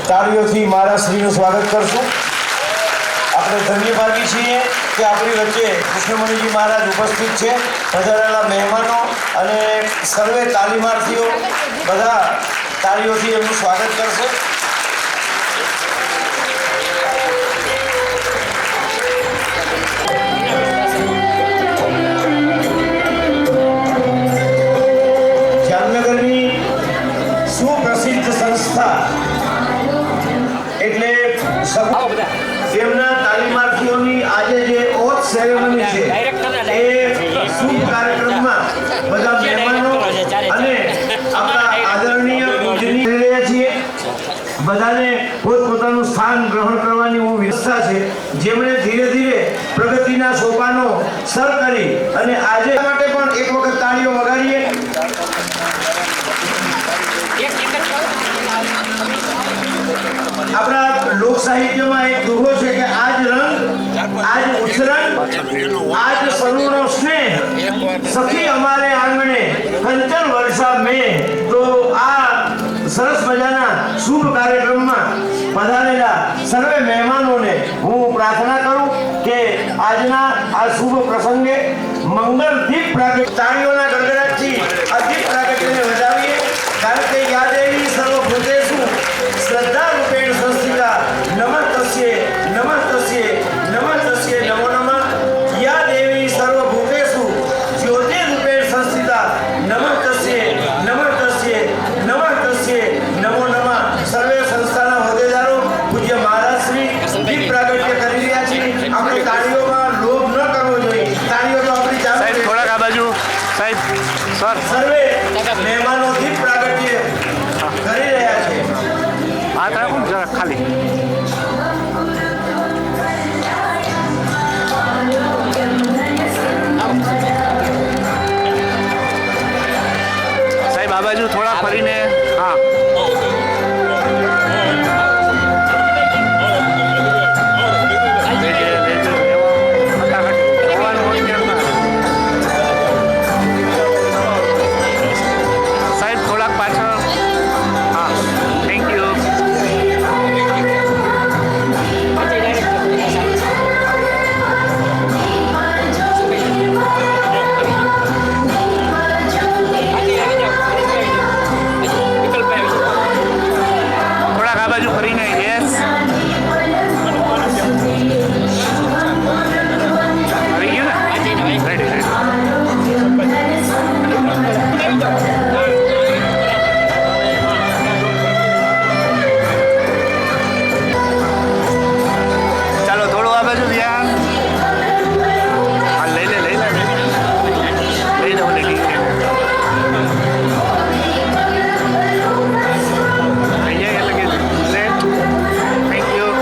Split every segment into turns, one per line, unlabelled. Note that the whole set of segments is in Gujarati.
તાળીઓથી મહારાજ શ્રીનું સ્વાગત કરશું। આપણે ધન્યભાગી છીએ કે આપણી વચ્ચે કૃષ્ણમણિજી મહારાજ ઉપસ્થિત છે। પધારેલા મહેમાનો અને સર્વે તાલીમાર્થીઓ બધા તાળીઓથી એમનું સ્વાગત કરશે। જામનગરની સુપ્રસિદ્ધ સંસ્થા એટલે તેમના તાલીમાર્થીઓની આજે જે ઓથ સેરેમની છે એ શુભ કાર્યક્રમમાં બધા મહેમાનો અને આપણા આદરણીય પૂજનીય રહ્યા છીએ। બધાને પોતપોતાનું સ્થાન ગ્રહણ કરવાની વ્યવસ્થા છે, જેમણે ધીરે ધીરે પ્રગતિના સોપાનો સર કરી અને આજે માટે પણ એક વખત તાળીઓ વગાડીએ। આપણા લોક સાહિત્યમાં એક દુહો છે કે આજ રંગ આજ ઉછરણ આજ સરુનો સ્નેહ સખી અમારે આંગણે કંચન વર્ષા મેં। તો આ સરસ મજાના શુભ કાર્યક્રમમાં પધારેલા સર્વે મહેમાનોને હું પ્રાર્થના કરું કે આજના આ શુભ પ્રસંગે મંગલ દીપ પ્રાગટ્ય તાળીઓના ગડગડાટથી આ દીપ પ્રાગટ્યને વધાવીએ, કારણ કે યાદેવી સર્વભૂતેષુ શ્રદ્ધા રૂપેણ સંસ્થિતા નમસ્તસ્યે નમસ્તસ્યે નમસ્તસ્યે નમો નમઃ। યા દેવી સર્વભૂતેષુ જ્યોતિ રૂપેણ સંસ્થિતા નમસ્તસ્યે નમસ્તસ્યે નમસ્તસ્યે નમો નમઃ। સર્વે સંસ્થાના હોદ્દેદારો પૂજ્ય મહારાજ શ્રી દીપ પ્રાગટ્ય કરી રહ્યા છે। આપણે તાળીઓમાં લોભ ન કરવો જોઈએ, તાળીઓ તો આપણી ચાલુ છે।
થોડાક આ બાજુ સાહેબ સર
સર્વે મહેમાનો દીપ પ્રાગટ્ય કરી રહ્યા છે।
આ રાખો જરા ખાલી સાહેબ આ બાજુ થોડા ફરીને હા સાહેબ થોડાક પાછળ હા થેન્ક યુ। થોડાક આ બાજુ ફરીને યસ ફરી ગયું ને રેડી ચાલો થોડું આ બાજુ ધ્યાન હા લઈ લે લઈ લે ઠીક છે થઈ જાય એટલે કે સેટ થેન્ક યુ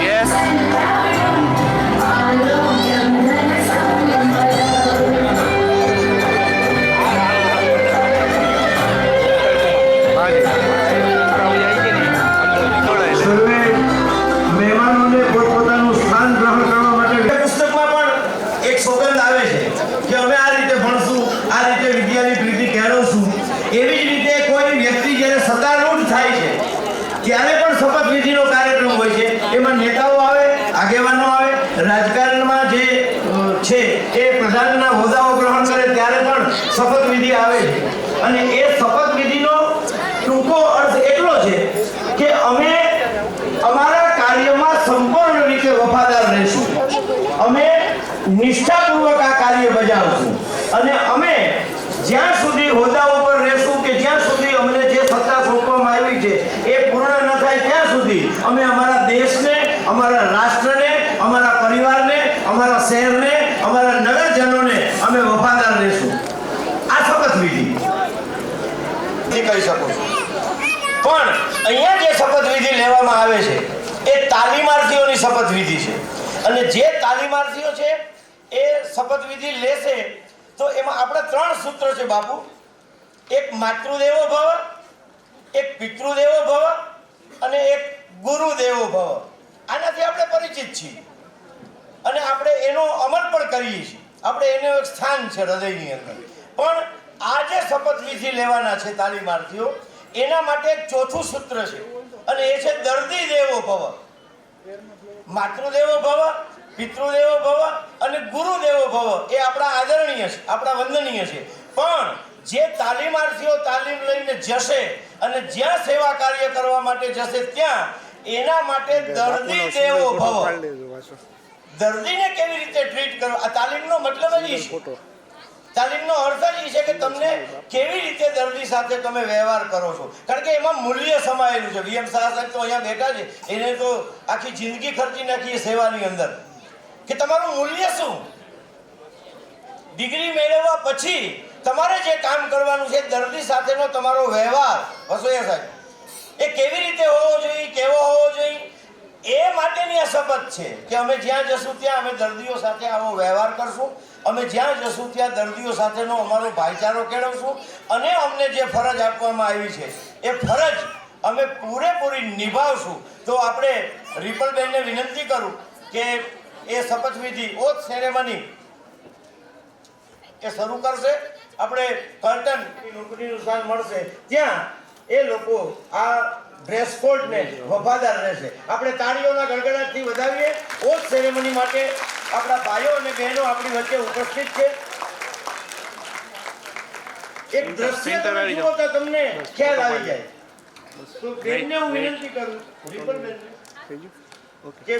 યસ
સર્વે મહેમાનોને પોતપોતાનું સ્થાન ગ્રહણ કરવા માટે પુસ્તકમાં પણ એક સોગંદ આવે છે કે અમે આ રીતે ભણશું, આ રીતે વિદ્યાની પ્રીતિ કેળવશું। એવી જ રીતે કોઈ વ્યક્તિ જ્યારે સત્તારૂઢ થાય છે ત્યારે પણ શપથવિધિનો કાર્યક્રમ હોય છે। એમાં નેતાઓ આવે, આગેવાનો આવે, રાજકારણમાં જે છે એ પ્રધાનના હોદ્દાઓ ગ્રહણ કરે ત્યારે પણ શપથવિધિ આવે છે। અને એ શપથવિધિનો ટૂંકો અર્થ એટલો છે કે અમે અમારા કાર્યમાં સંપૂર્ણ રીતે વફાદાર રહીશું, અમે નિષ્ઠાપૂર્વક આ કાર્ય બજાવશું અને અમે જ્યાં સુધી હોદ્દા ઉપર રહેશું કે જ્યાં સુધી અમને જે સત્તા સોંપવામાં આવી છે એ પૂર્ણ ન થાય ત્યાં સુધી અમે અમારા દેશને, અમારા રાષ્ટ્રને, અમારા પરિવારને, અમારા શહેરને, અમારા નગરજનોને અમે વફાદાર રહીશું। આ શપથવિધિ કહી શકો છો। પણ અહીંયા જે શપથવિધિ લેવામાં આવે છે એ તાલીમાર્થીઓની શપથવિધિ છે અને જે તાલીમાર્થીઓ છે એ શપથવિધિ લેશે તો એમાં આપણે ત્રણ સૂત્રો છે બાપુ। એક માતૃદેવો ભવ, એક પિતૃદેવો ભવ અને એક ગુરુદેવો ભવ। આનાથી આપણે પરિચિત છીએ અને આપણે એનો અમલ પણ કરીએ છીએ। આપણે એનું એક સ્થાન છે હૃદયની અંદર, પણ આ જે શપથવિધિ લેવાના છે તાલીમાર્થીઓ, એના માટે એક ચોથું સૂત્ર છે અને એ છે દર્દી દેવો ભવ. માતૃદેવો ભવ, પિતૃદેવો ભવ અને ગુરુદેવો ભવ એ આપણા આદરણીય છે, આપણા વંદનીય છે. પણ જે તાલીમાર્થીઓ તાલીમ લઈને જશે અને જ્યાં સેવા કાર્ય કરવા માટે જશે ત્યાં એના માટે દર્દી દેવો ભવ. દર્દીને કેવી રીતે ટ્રીટ કરો, આ તાલીમનો મતલબ જ છે. તાલીમનો અર્થ જ છે કે તમને કેવી રીતે દર્દી સાથે તમે વ્યવહાર કરો છો, કારણ કે એમાં મૂલ્ય સમાયેલું છે. વીએમ શાહ સાહેબ તો અહીંયા બેઠા છે, એને તો આખી જિંદગી ખર્ચી નાખી સેવાની અંદર, કે તમારું મૂલ્ય શું. ડિગ્રી મેળવવા પછી તમારે જે કામ કરવાનું છે, દર્દી સાથેનો તમારો વ્યવહાર વસોયા સાહેબ એ કેવી રીતે હોવો જોઈએ, કેવો હોવો જોઈએ, એ માટેની આ શપથ છે કે અમે જ્યાં જશું ત્યાં અમે દર્દીઓ સાથે આવો વ્યવહાર કરશું, અમે જ્યાં જશું ત્યાં દર્દીઓ સાથેનો અમારો ભાઈચારો કેળવશું અને અમને જે ફરજ આપવામાં આવી છે એ ફરજ અમે પૂરેપૂરી નિભાવશું. તો આપણે રિપલબેનને વિનંતી કરું કે એ શપથવિધિ ઓથ સેરેમની એ શરૂ કરશે. આપણે કર્ટન નોકરીનું સ્થાન મળશે ત્યાં એ લોકો આ ડ્રેસ કોડને વફાદાર રહેશે. આપણે તાળીઓના ગડગડાટથી વધાવીએ. ઓથ સેરેમની માટે આપણા ભાઈઓ અને બહેનો આપણી વચ્ચે ઉપસ્થિત છે. એક દ્રશ્ય તમે જુઓ તો તમને ખ્યાલ આવી જાય. તો બેનને હું વિનંતી કરું, રિપલબેનને, કે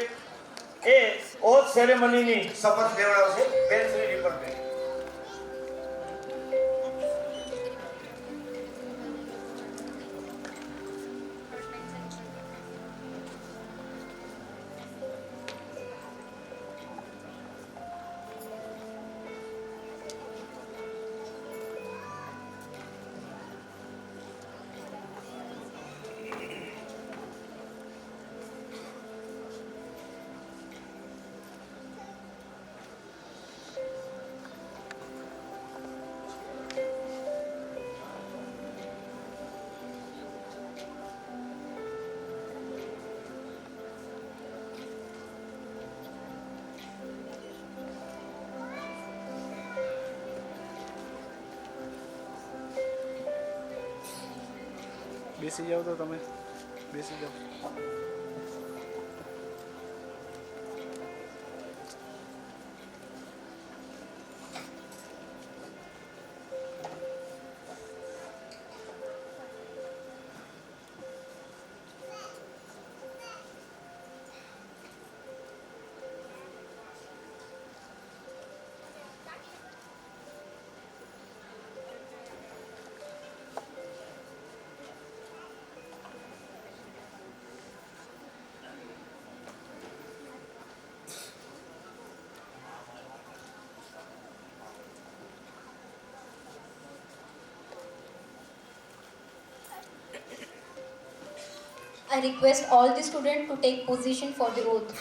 એ ઓથ સેરેમનીની શપથ લેવડાવશે. બેન શ્રી રિપલબેન.
બેસી જાઓ તો તમે બેસી જાઓ.
I request all the students to take position for the oath.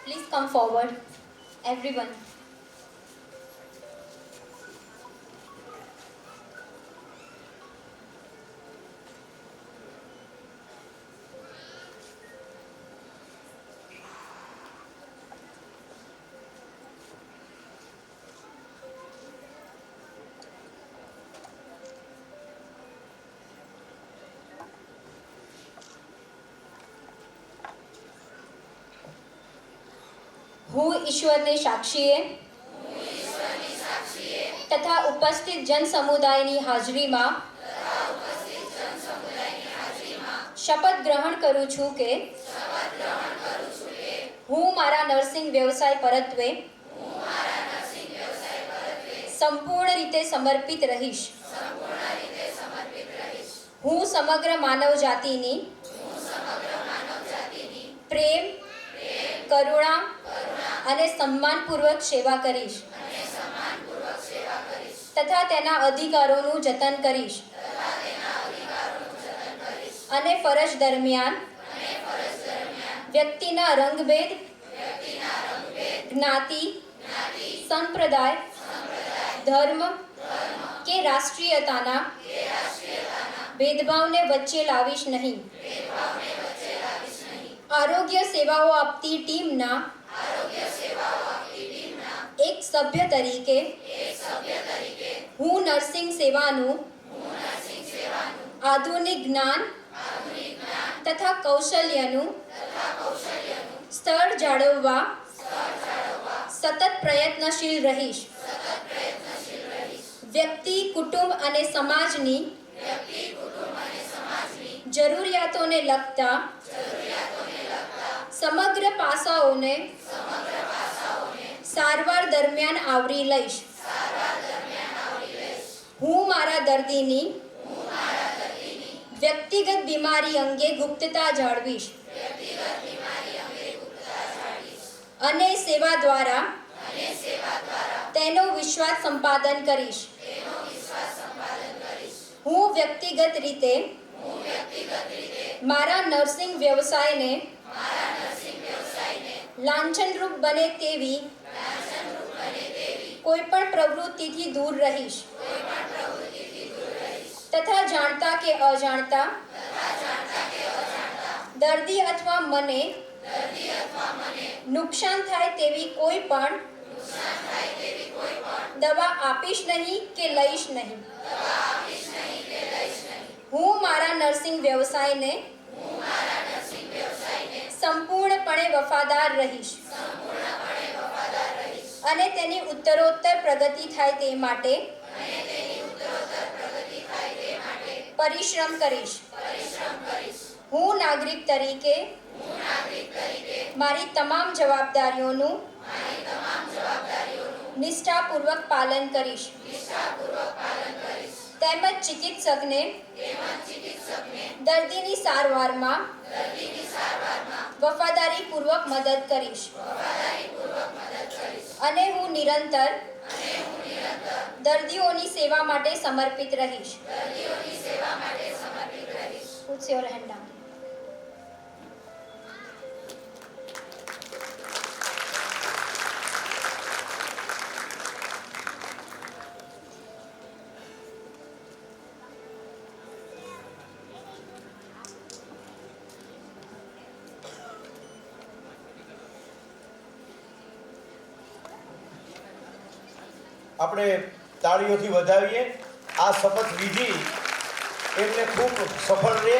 Please come forward, everyone. હું ઈશ્વરની સાક્ષીએ તથા ઉપસ્થિત જન સમુદાયની હાજરીમાં શપથ ગ્રહણ કરું છું કે હું મારા નર્સિંગ વ્યવસાય પરત્વે સંપૂર્ણ રીતે સમર્પિત રહીશ. હું સમગ્ર માનવ જાતિની પ્રેમ, કરુણા અને સન્માનપૂર્વક સેવા કરીશ તથા તેના અધિકારોનું જતન કરીશ અને ફરજ દરમિયાન વ્યક્તિના રંગભેદ, જ્ઞાતિ, સંપ્રદાય, ધર્મ કે રાષ્ટ્રીયતાના ભેદભાવને વચ્ચે લાવીશ નહીં. આરોગ્ય સેવાઓ આપતી ટીમના એક સભ્ય તરીકે હું નર્સિંગ સેવાનું આધુનિક જ્ઞાન તથા કૌશલ્યનું સ્તર જાળવવા સતત પ્રયત્નશીલ રહીશ. વ્યક્તિ, કુટુંબ અને સમાજની જરૂરિયાતોને લગતા સમગ્ર પાસાઓને સારવાર દરમિયાન આવરી લઈશ. હું મારા દર્દીની વ્યક્તિગત બીમારી અંગે ગુપ્તતા જાળવીશ અને સેવા દ્વારા તેનો વિશ્વાસ સંપાદન કરીશ. હું વ્યક્તિગત રીતે મારા નર્સિંગ વ્યવસાયને લાંછનરૂપ બને તેવી કોઈપણ પ્રવૃત્તિથી દૂર રહીશ તથા જાણતા કે અજાણતા દર્દી અથવા મને નુકસાન થાય તેવી કોઈ પણ દવા આપીશ નહીં કે લઈશ નહીં. હું મારા નર્સિંગ વ્યવસાયને સંપૂર્ણપણે વફાદાર રહીશ અને તેની ઉત્તરોત્તર પ્રગતિ થાય તે માટે પરિશ્રમ કરીશ. હું નાગરિક તરીકે મારી તમામ જવાબદારીઓનું નિષ્ઠાપૂર્વક પાલન કરીશ તેમજ ચિકિત્સકને દર્દીની સારવારમાં વફાદારીપૂર્વક મદદ કરીશ અને હું નિરંતર દર્દીઓની સેવા માટે સમર્પિત રહીશ. Put your hand down.
આપણે તાળીઓથી વધાવીએ. આ શપથ વિધિ એમને ખૂબ સફળ રહે.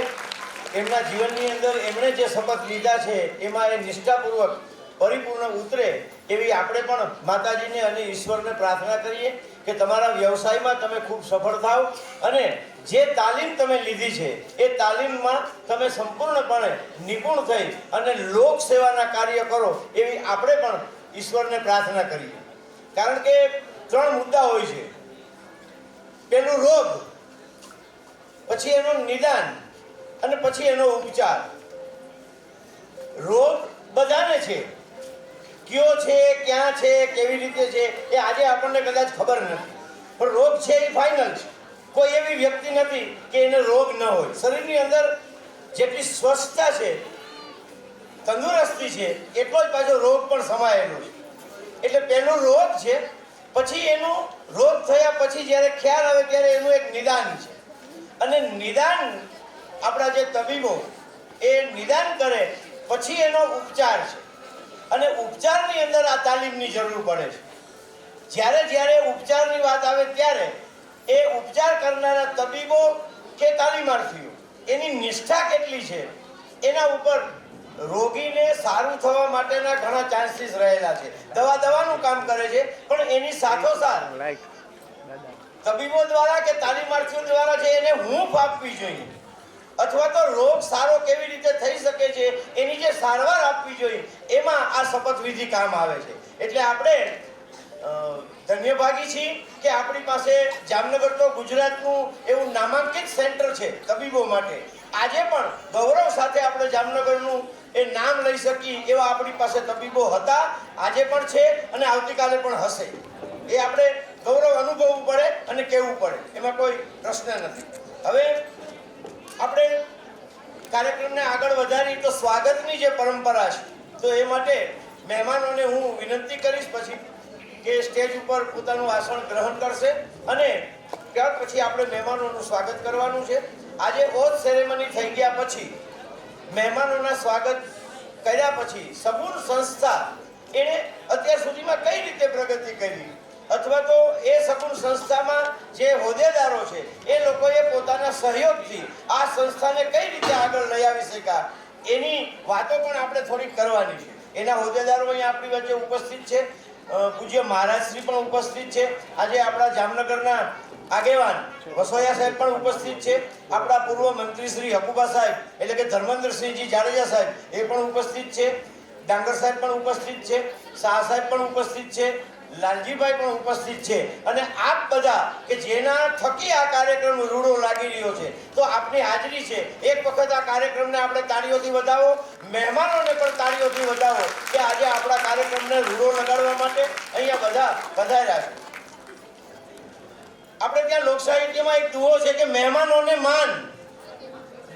એમના જીવનની અંદર એમણે જે શપથ લીધા છે એમાં એ નિષ્ઠાપૂર્વક પરિપૂર્ણ ઉતરે એવી આપણે પણ માતાજીને અને ઈશ્વરને પ્રાર્થના કરીએ કે તમારા વ્યવસાયમાં તમે ખૂબ સફળ થાવ અને જે તાલીમ તમે લીધી છે એ તાલીમમાં તમે સંપૂર્ણપણે નિપુણ થઈ અને લોક સેવાના કાર્ય કરો એવી આપણે પણ ઈશ્વરને પ્રાર્થના કરીએ. કારણ કે 3 મુદ્દા હોય છે. પેલું રોગ, પછી એનું નિદાન અને પછી એનો ઉપચાર. રોગ બધાને છે, કયો છે, ક્યાં છે, કેવી રીતે છે એ આજે આપણને કદાચ ખબર નથી, પણ રોગ છે એ ફાઇનલ છે. કોઈ એવી વ્યક્તિ નથી કે એને રોગ ન હોય. શરીરની અંદર જેટલી સ્વસ્થતા છે, તંદુરસ્તી છે, એટલો જ પાછો રોગ પણ સમાયેલો છે. એટલે પહેલું રોગ છે, પછી એનું રોગ થયા પછી જ્યારે ખ્યાલ આવે ત્યારે એનું એક નિદાન છે. અને નિદાન આપણા જે તબીબો એ નિદાન કરે પછી એનો ઉપચાર છે. અને ઉપચારની અંદર આ તાલીમની જરૂર પડે છે. જ્યારે ઉપચારની વાત આવે ત્યારે એ ઉપચાર કરનારા તબીબો કે તાલીમાર્થીઓ એની નિષ્ઠા કેટલી છે એના ઉપર રોગીને સારું થવા માટેના ઘણા ચાન્સીસ રહેલા છે. દવાનું કામ કરે છે, પણ એની સાથોસાથ તબીબો દ્વારા કે તાલીમાર્થીઓ દ્વારા છે એને હૂંફ આપવી જોઈએ, અથવા તો રોગ સારો કેવી રીતે થઈ શકે છે એની જે સારવાર આપવી જોઈએ, એમાં આ શપથવિધિ કામ આવે છે. એટલે આપણે ધન્યભાગી છીએ કે આપણી પાસે જામનગર તો ગુજરાતનું એવું નામાંકિત સેન્ટર છે તબીબો માટે. આજે પણ ગૌરવ સાથે આપણે જામનગરનું એ નામ લઈ શકીએ એવા આપણી પાસે તબીબો હતા, આજે પણ છે અને આવતીકાલે પણ હશે. એ આપણે ગૌરવ અનુભવવું પડે અને કહેવું પડે, એમાં કોઈ પ્રશ્ન નથી. હવે આપણે કાર્યક્રમને આગળ વધારી તો સ્વાગતની જે પરંપરા છે તો એ માટે મહેમાનોને હું વિનંતી કરીશ પછી કે સ્ટેજ ઉપર પોતાનું આસન ગ્રહણ કરશે અને ત્યાર પછી આપણે મહેમાનોનું સ્વાગત કરવાનું છે. આજે ઓથ સેરેમની થઈ ગયા પછી મહેમાનોના સ્વાગત કર્યા પછી સગુણ સંસ્થા એણે અત્યાર સુધીમાં કઈ રીતે પ્રગતિ કરી, અથવા તો એ સગુણ સંસ્થામાં જે હોદ્દેદારો છે એ લોકોએ પોતાના સહયોગથી આ સંસ્થાને કઈ રીતે આગળ લઈ આવી શક્યા, એની વાતો પણ આપણે થોડીક કરવાની છે. એના હોદ્દેદારો અહીંયા આપણી વચ્ચે ઉપસ્થિત છે. પૂજ્ય મહારાજશ્રી પણ ઉપસ્થિત છે. આજે આપણા જામનગરના આગેવાન વસોયા સાહેબ પણ ઉપસ્થિત છે. આપણા પૂર્વ મંત્રી શ્રી હકુબા સાહેબ એટલે કે ધર્મેન્દ્રસિંહજી જાડેજા સાહેબ એ પણ ઉપસ્થિત છે. ડાંગર સાહેબ પણ ઉપસ્થિત છે. શાહ સાહેબ પણ ઉપસ્થિત છે. લાલજીભાઈ પણ ઉપસ્થિત છે. અને આપ બધા કે જેના થકી આ કાર્યક્રમ રૂડો લાગી રહ્યો છે, તો આપની હાજરી છે. એક વખત આ કાર્યક્રમને આપણે તાળીઓથી વધાવો, મહેમાનોને પણ તાળીઓથી વધાવો કે આજે આપણા કાર્યક્રમને રૂડો લગાડવા માટે અહીંયા બધા પધાર્યા છે. આપણે ત્યાં લોક સાહિત્યમાં એક દુહો છે કે મહેમાનોને માન,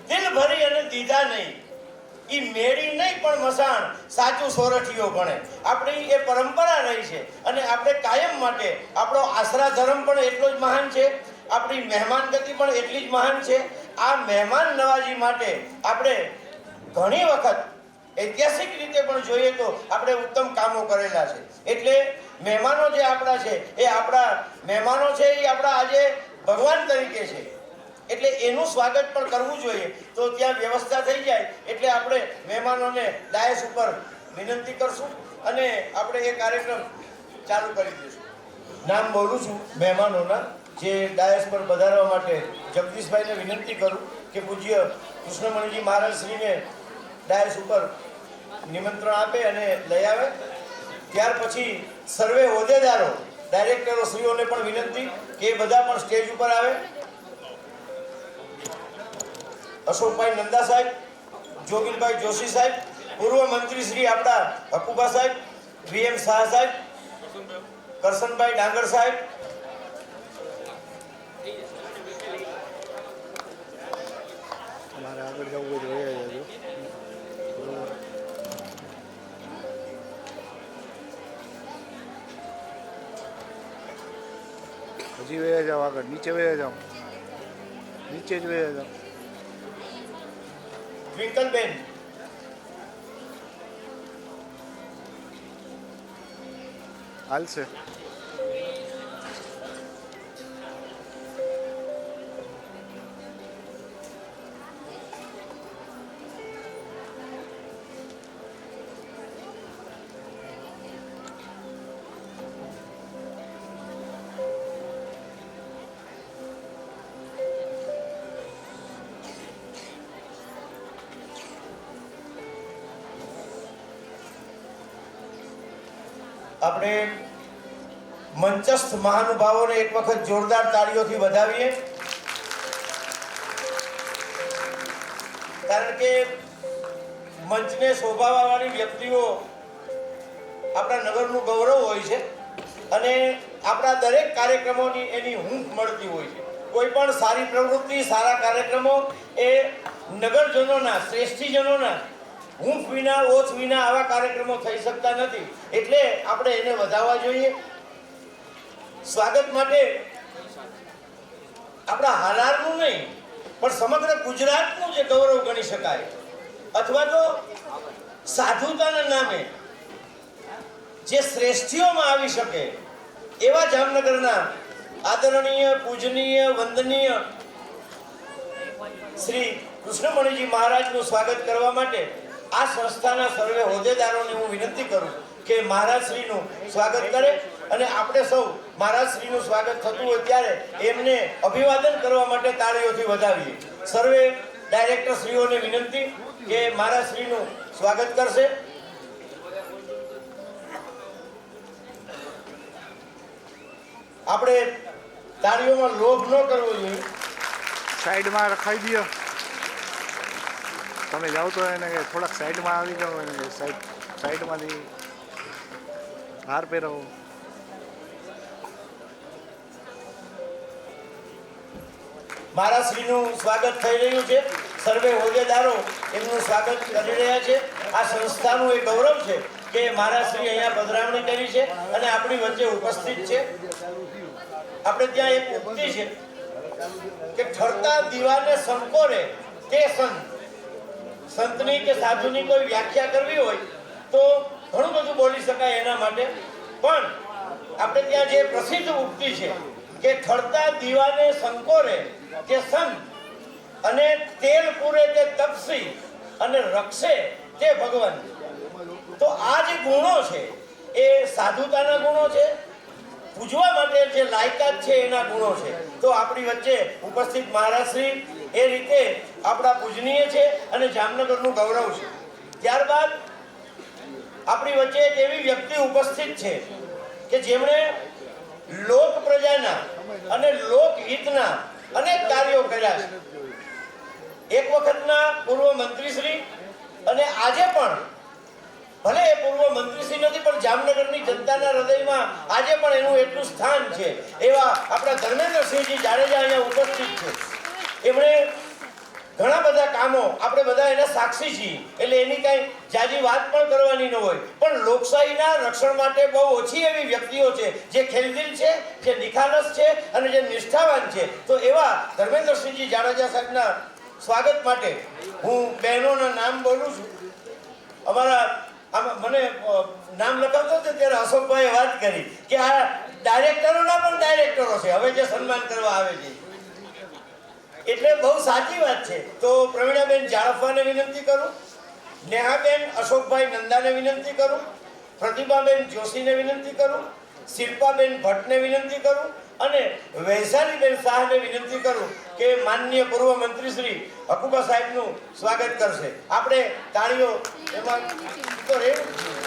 દિલ ભરી અને દીધા નહીં, ઈ મેળી નહીં પણ મસાણ, સાચું સોરઠીઓ ભણે. આપણી એ પરંપરા રહી છે અને આપણે કાયમ માટે આપણો આશરા ધર્મ પણ એટલો જ મહાન છે, આપણી મહેમાન ગતિ પણ એટલી જ મહાન છે. આ મહેમાન નવાજી માટે આપણે ઘણી વખત ઐતિહાસિક રીતે પણ જોઈએ તો આપણે ઉત્તમ કામો કરેલા છે. એટલે મહેમાનો જે આપણા છે એ આપણા મહેમાનો છે, એ આપણા આજે ભગવાન તરીકે છે. એટલે એનું સ્વાગત પણ કરવું જોઈએ. તો ત્યાં વ્યવસ્થા થઈ જાય એટલે આપણે મહેમાનોને ડાયસ ઉપર વિનંતી કરશું અને આપણે એ કાર્યક્રમ ચાલુ કરી દઈશું. નામ બોલું છું મહેમાનોના, જે ડાયસ પર પધારવા માટે જગદીશભાઈને વિનંતી કરું કે પૂજ્ય કૃષ્ણમણીજી મહારાજશ્રીને ડાયસ ઉપર નિમંત્રણ આપે અને લઈ આવે. ત્યાર પછી સર્વે હોદ્દેદારો ડાયરેક્ટરો શ્રીઓને પણ વિનંતી કે એ બધા પણ સ્ટેજ ઉપર આવે. અશોકભાઈ નંદા સાહેબ, જોગીનભાઈ જોશી સાહેબ, પૂર્વ મંત્રી શ્રી આપણા હકુબા સાહેબ, VM શાહ સાહેબ, કરશનભાઈ ડાંગર સાહેબ,
મારે આગળ જવું હોય તો વયા જજો. હજી વયા જાઓ આગળ, નીચે વયા જાઓ, નીચે જ વયા જાઓ.
ટ્વિંકલબેન,
હાલશે.
આપણે મંચસ્થ મહાનુભાવોને એક વખત જોરદાર તાળીઓથી વધાવીએ. કારણ કે મંચને શોભાવવાવાળી વ્યક્તિઓ આપણા નગરનું ગૌરવ હોય છે અને આપણા દરેક કાર્યક્રમોની એની હૂંફ મળતી હોય છે. કોઈ પણ સારી પ્રવૃત્તિ, સારા કાર્યક્રમો એ નગરજનોના, શ્રેષ્ઠીજનોના હૂંફ વિના, ઓછ વિના આવા કાર્યક્રમો થઈ શકતા નથી. એટલે આપણે એને વધારવા જોઈએ. સ્વાગત માટે આપણા હાલારનું નહીં પણ સમગ્ર ગુજરાતનું જે ગૌરવ ગણી શકાય, અથવા તો સાધુતાના નામે જે શ્રેષ્ઠીઓમાં આવી શકે એવા જામનગરના આદરણીય, પૂજનીય, વંદનીય શ્રી કૃષ્ણમણીજી મહારાજનું સ્વાગત કરવા માટે આ સંસ્થાના સર્વે હોદ્દેદારોને હું વિનંતી કરું કે મહારાજશ્રીનું સ્વાગત કરે અને આપણે સૌ મહારાજશ્રીનું સ્વાગત થતું હોય ત્યારે એમને અભિવાદન કરવા માટે તાળીઓથી વધાવીએ. સર્વે ડાયરેક્ટર શ્રીઓને વિનંતી કે મહારાજશ્રીનું સ્વાગત કરશે. આપણે તાળીઓમાં લોભ ન કરવો જોઈએ.
સાઈડમાં રખાઈ દો. તમે જાઓ તો એને કે થોડાક સાઈડમાં આવી જાઓ, એને કે સાઈડમાંથી હાર પહેરાવો.
મહારાજશ્રીનું સ્વાગત થઈ રહ્યું છે. સર્વે હોદ્દેદારો એમનું સ્વાગત કરી રહ્યા છે. આ સંસ્થાનું એ ગૌરવ છે કે મહારાજશ્રી અહીંયા પધરામણી કરી છે અને આપણી વચ્ચે ઉપસ્થિત છે. આપણે ત્યાં એક ઉક્તિ છે કે ઠરતા દીવાને સંકોરે તે સંત, સંતની કે સાધુની કોઈ વ્યાખ્યા કરવી હોય તો ઘણું બધું બોલી શકાય એના માટે, પણ આપણે ત્યાં જે પ્રસિદ્ધ ઉક્તિ છે કે ઠરતા દીવાને સંકોરે કે સંત, અને તેલ પૂરે તે તપસી, અને રક્ષે તે ભગવાન. તો આ જે ગુણો છે એ સાધુતાના ગુણો છે, પૂજવા માટે જે લાયકાત છે એના ગુણો છે. તો આપણી વચ્ચે ઉપસ્થિત મહારાજશ્રી એ રીતે આપણા પૂજનીય છે અને જામનગરનું ગૌરવ છે. ત્યારબાદ આપણી વચ્ચે એક એવી વ્યક્તિ ઉપસ્થિત છે કે જેમણે લોક પ્રજાના અને લોકહિતના અનેક કાર્યો કર્યા છે. એક વખતના પૂર્વ મંત્રીશ્રી અને આજે પણ, ભલે એ પૂર્વ મંત્રીશ્રી નથી પણ જામનગરની જનતાના હૃદયમાં આજે પણ એનું એટલું સ્થાન છે એવા આપણા ધર્મેન્દ્રસિંહજી જાડેજા અહીંયા ઉપસ્થિત છે. એમણે ઘણા બધા કામો, આપણે બધા એના સાક્ષી છીએ એટલે એની કાંઈ જાજી વાત પણ કરવાની ન હોય, પણ લોકશાહીના રક્ષણ માટે બહુ ઓછી એવી વ્યક્તિઓ છે જે ખેલદિલ છે, જે નિખાલસ છે અને જે નિષ્ઠાવાન છે. તો એવા ધર્મેન્દ્રસિંહજી જાડેજા સાહેબના સ્વાગત માટે હું બહેનોના નામ બોલું છું. અમારા મને નામ લખાવતો હતો ત્યારે અશોકભાઈએ વાત કરી કે આ ડાયરેક્ટરોના પણ ડાયરેક્ટરો છે હવે જે સન્માન કરવા આવે છે, એટલે બહુ સાચી વાત છે. તો પ્રવીણાબેન જાડફાને વિનંતી કરું, નેહાબેન અશોકભાઈ નંદાને વિનંતી કરું, પ્રતિભાબેન જોશીને વિનંતી કરું, શિલ્પાબેન ભટ્ટને વિનંતી કરું અને વૈશાલીબેન શાહને વિનંતી કરું કે માનનીય પૂર્વ મંત્રી શ્રી હકુબા સાહેબનું સ્વાગત કરશે. આપણે તાળીઓ એમાં તો રહેવું જ જોઈએ.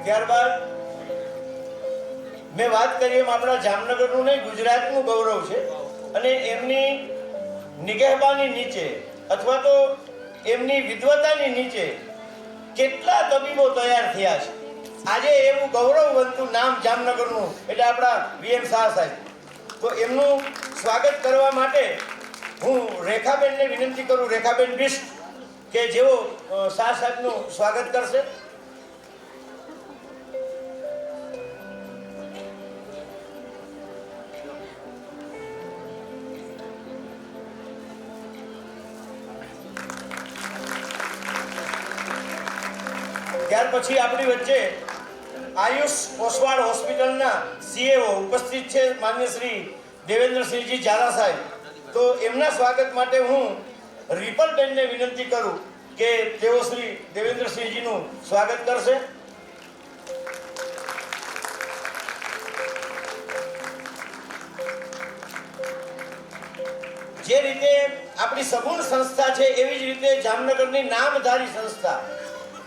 ત્યારબાદ મેં વાત કરી એમ આપણા જામનગરનું નહીં ગુજરાતનું ગૌરવ છે અને એમની નિગહબાની નીચે અથવા તો એમની વિદ્વતાની નીચે કેટલા તબીબો તૈયાર થયા છે. આજે એવું ગૌરવવંતું નામ જામનગરનું એટલે આપણા VM શાહ સાહેબ. તો એમનું સ્વાગત કરવા માટે હું રેખાબેનને વિનંતી કરું, રેખાબેન બિસ્ટ, કે જેઓ શાહ સાહેબનું સ્વાગત કરશે. ત્યાર પછી આપણી વચ્ચે આયુષ ઓસવાડ હોસ્પિટલના CEO ઉપસ્થિત છે માન્ય શ્રી દેવેન્દ્રસિંહજી ઝાલા સાહેબ. તો એમના સ્વાગત માટે હું રિપલબેનને વિનંતી કરું કે તેઓ શ્રી દેવેન્દ્રસિંહજીનું સ્વાગત કરશે. જે રીતે આપણી સગુણ સંસ્થા છે એવી જ રીતે જામનગરની નામધારી સંસ્થા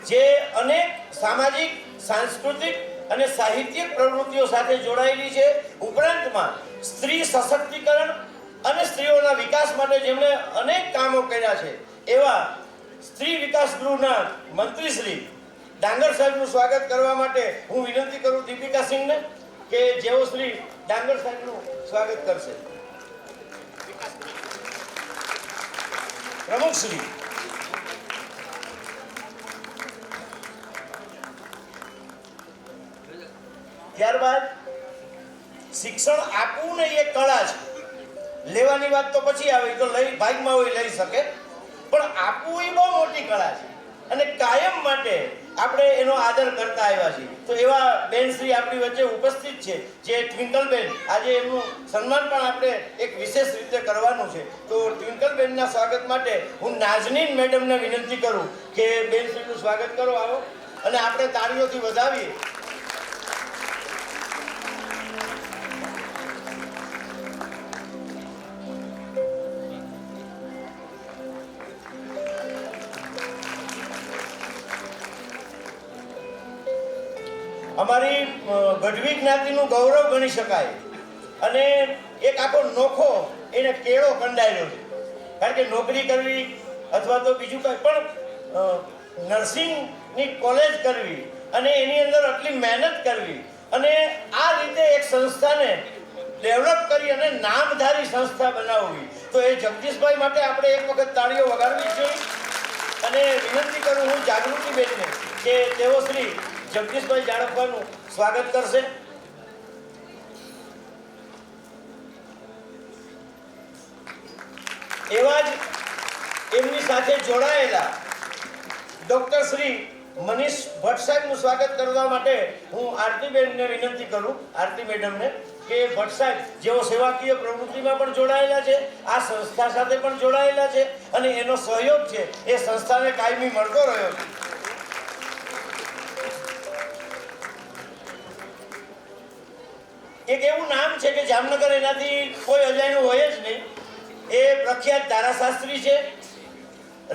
જે અનેક સામાજિક, સાંસ્કૃતિક અને સાહિત્યિક પ્રવૃત્તિઓ સાથે જોડાયેલી છે, ઉપરાંતમાં સ્ત્રી સશક્તિકરણ અને સ્ત્રીઓના વિકાસ માટે જેમણે અનેક કામો કર્યા છે એવા સ્ત્રી વિકાસ ગૃહના મંત્રી શ્રી ડાંગર સાહેબનું સ્વાગત કરવા માટે હું વિનંતી કરું દીપિકા સિંહને કે જેઓ શ્રી ડાંગર સાહેબનું સ્વાગત કરશે. પ્રમુખ શ્રી ત્યારબાદ શિક્ષણ આપવું ને એ કળા છે. લેવાની વાત તો પછી આવે, તો લઈ ભાગમાં હોય લઈ શકે, પણ આપવું એ બહુ મોટી કળા છે અને કાયમ માટે આપણે એનો આદર કરતા આવ્યા છીએ. તો એવા બેન શ્રી આપણી વચ્ચે ઉપસ્થિત છે જે ટ્વિંકલબેન, આજે એમનું સન્માન પણ આપણે એક વિશેષ રીતે કરવાનું છે. તો ટ્વિંકલબેનના સ્વાગત માટે હું નાઝનીન મેડમને વિનંતી કરું કે બેન શ્રીનું સ્વાગત કરો, આવો અને આપણે તાળીઓથી વધાવીએ. અમારી ગઢવી જ્ઞાતિનું ગૌરવ ગણી શકાય અને એક આખો નોખો એને કેળો કંડાયેલો છે. કારણ કે નોકરી કરવી અથવા તો બીજું કંઈ પણ નર્સિંગની કોલેજ કરવી અને એની અંદર આટલી મહેનત કરવી અને આ રીતે એક સંસ્થાને ડેવલપ કરી અને નામધારી સંસ્થા બનાવવી, તો એ જગદીશભાઈ માટે આપણે એક વખત તાળીઓ વગાડવી જોઈએ. અને વિનંતી કરું હું જાગૃતિબેનને કે તેઓ શ્રી જગદીશભાઈ જાડફાનું સ્વાગત કરશે. એવા જ એમની સાથે જોડાયેલા ડોક્ટર શ્રી મનીષ ભટ્ટ સાહેબનું સ્વાગત કરવા માટે હું આરતીબેનને વિનંતી કરું, આરતી મેડમને, કે ભટ્ટ સાહેબ જેઓ સેવાકીય પ્રવૃત્તિમાં પણ જોડાયેલા છે, આ સંસ્થા સાથે પણ જોડાયેલા છે અને એનો સહયોગ છે એ સંસ્થાને કાયમી મળતો રહ્યો છે. એક એવું નામ છે કે જામનગર એનાથી કોઈ અજાણ્યું હોય જ નહીં. એ પ્રખ્યાત ધારાશાસ્ત્રી છે,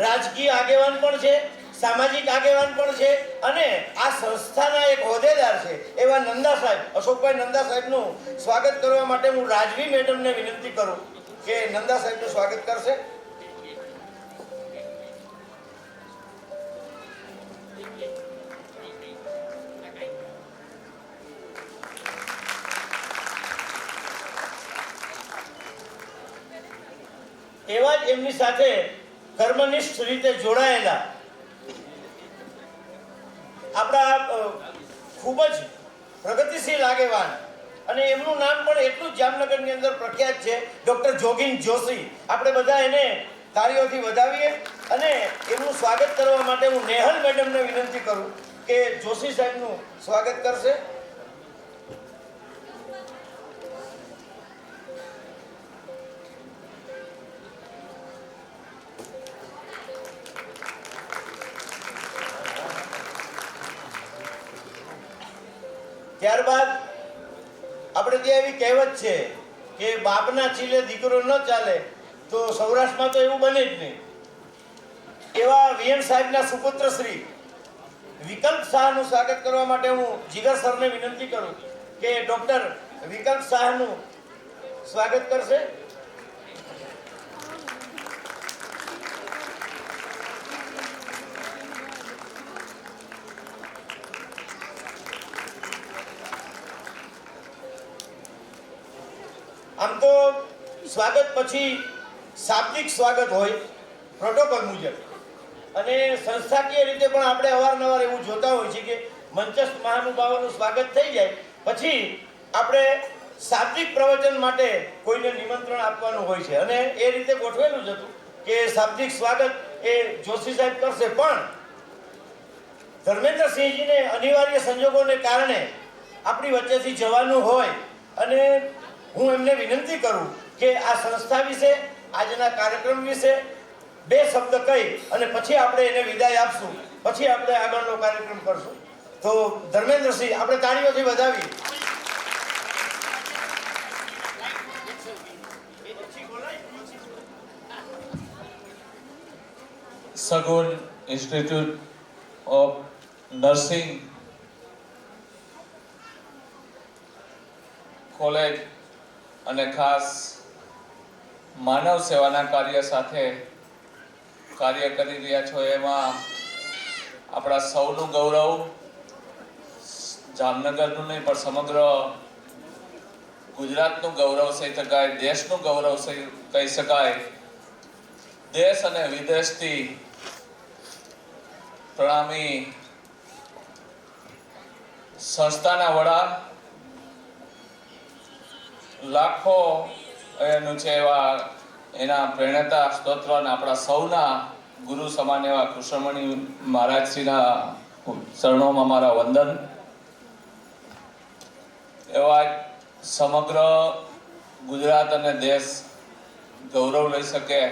રાજકીય આગેવાન પણ છે, સામાજિક આગેવાન પણ છે અને આ સંસ્થાના એક હોદ્દેદાર છે એવા નંદા સાહેબ, અશોકભાઈ નંદા સાહેબનું સ્વાગત કરવા માટે હું રાજવી મેડમને વિનંતી કરું કે નંદા સાહેબનું સ્વાગત કરશે. એવા જ એમની સાથે કર્મનિષ્ઠ રીતે જોડાયેલા આપણા ખૂબ જ પ્રગતિશીલ આગેવાન અને એમનું નામ પણ એટલું જ જામનગરની અંદર પ્રખ્યાત છે, ડોક્ટર જોગીન જોશી. આપણે બધા એને તાળીઓથી વધાવીએ અને એમનું સ્વાગત કરવા માટે હું નેહલ મેડમને વિનંતી કરું કે જોશી સાહેબનું સ્વાગત કરશે. ત્યારબાદ આપણે ત્યાં એવી કહેવત છે કે બાપના ચીલે દીકરો ન ચાલે, તો સૌરાષ્ટ્રમાં તો એવું બને જ નહીં. એવા વીએમ સાહેબના સુપુત્ર શ્રી વિકલ્પ શાહનું સ્વાગત કરવા માટે હું જીગર સરને વિનંતી કરું કે ડોક્ટર વિકલ્પ શાહનું સ્વાગત કરશે. આમ તો સ્વાગત પછી શાબ્દિક સ્વાગત હોય પ્રોટોકોલ મુજબ, અને સંસ્થાકીય રીતે પણ આપણે અવારનવાર એવું જોતા હોય છે કે મંચસ્થ મહાનુભાવોનું સ્વાગત થઈ જાય પછી આપણે શાબ્દિક પ્રવચન માટે કોઈને નિમંત્રણ આપવાનું હોય છે અને એ રીતે ગોઠવેલું જ હતું કે શાબ્દિક સ્વાગત એ જોશી સાહેબ કરશે. પણ ધર્મેન્દ્રસિંહજીને અનિવાર્ય સંજોગોને કારણે આપણી વચ્ચેથી જવાનું હોય અને હું એમને વિનંતી કરું કે આ સંસ્થા વિશે, આજના કાર્યક્રમ વિશે બે શબ્દ કહી અને પછી આપણે એને વિદાય આપશું, પછી આપણે આગળનો કાર્યક્રમ કરશું. તો ધર્મેન્દ્રસિંહ આપણે તાળીઓથી વધાવી.
સગુન ઇન્સ્ટિટ્યૂટ ઓફ નર્સિંગ કોલેજ અને ખાસ માનવ સેવાના કાર્ય સાથે કાર્ય કરી રહ્યા છો, એમાં આપણા સૌનું ગૌરવ, જામનગરનું નહીં પણ સમગ્ર ગુજરાતનું ગૌરવ કહી શકાય, દેશનું ગૌરવ કહી શકાય. દેશ અને વિદેશથી પ્રણામી સંસ્થાના વડા, લાખો એનું છે એવા એના પ્રેરણાતા સ્તોત્ર અને આપણા સૌના ગુરુ સમાન એવા કૃષ્ણમણી મહારાજશ્રીના ચરણોમાં મારા વંદન. એવા સમગ્ર ગુજરાત અને દેશ ગૌરવ લઈ શકે.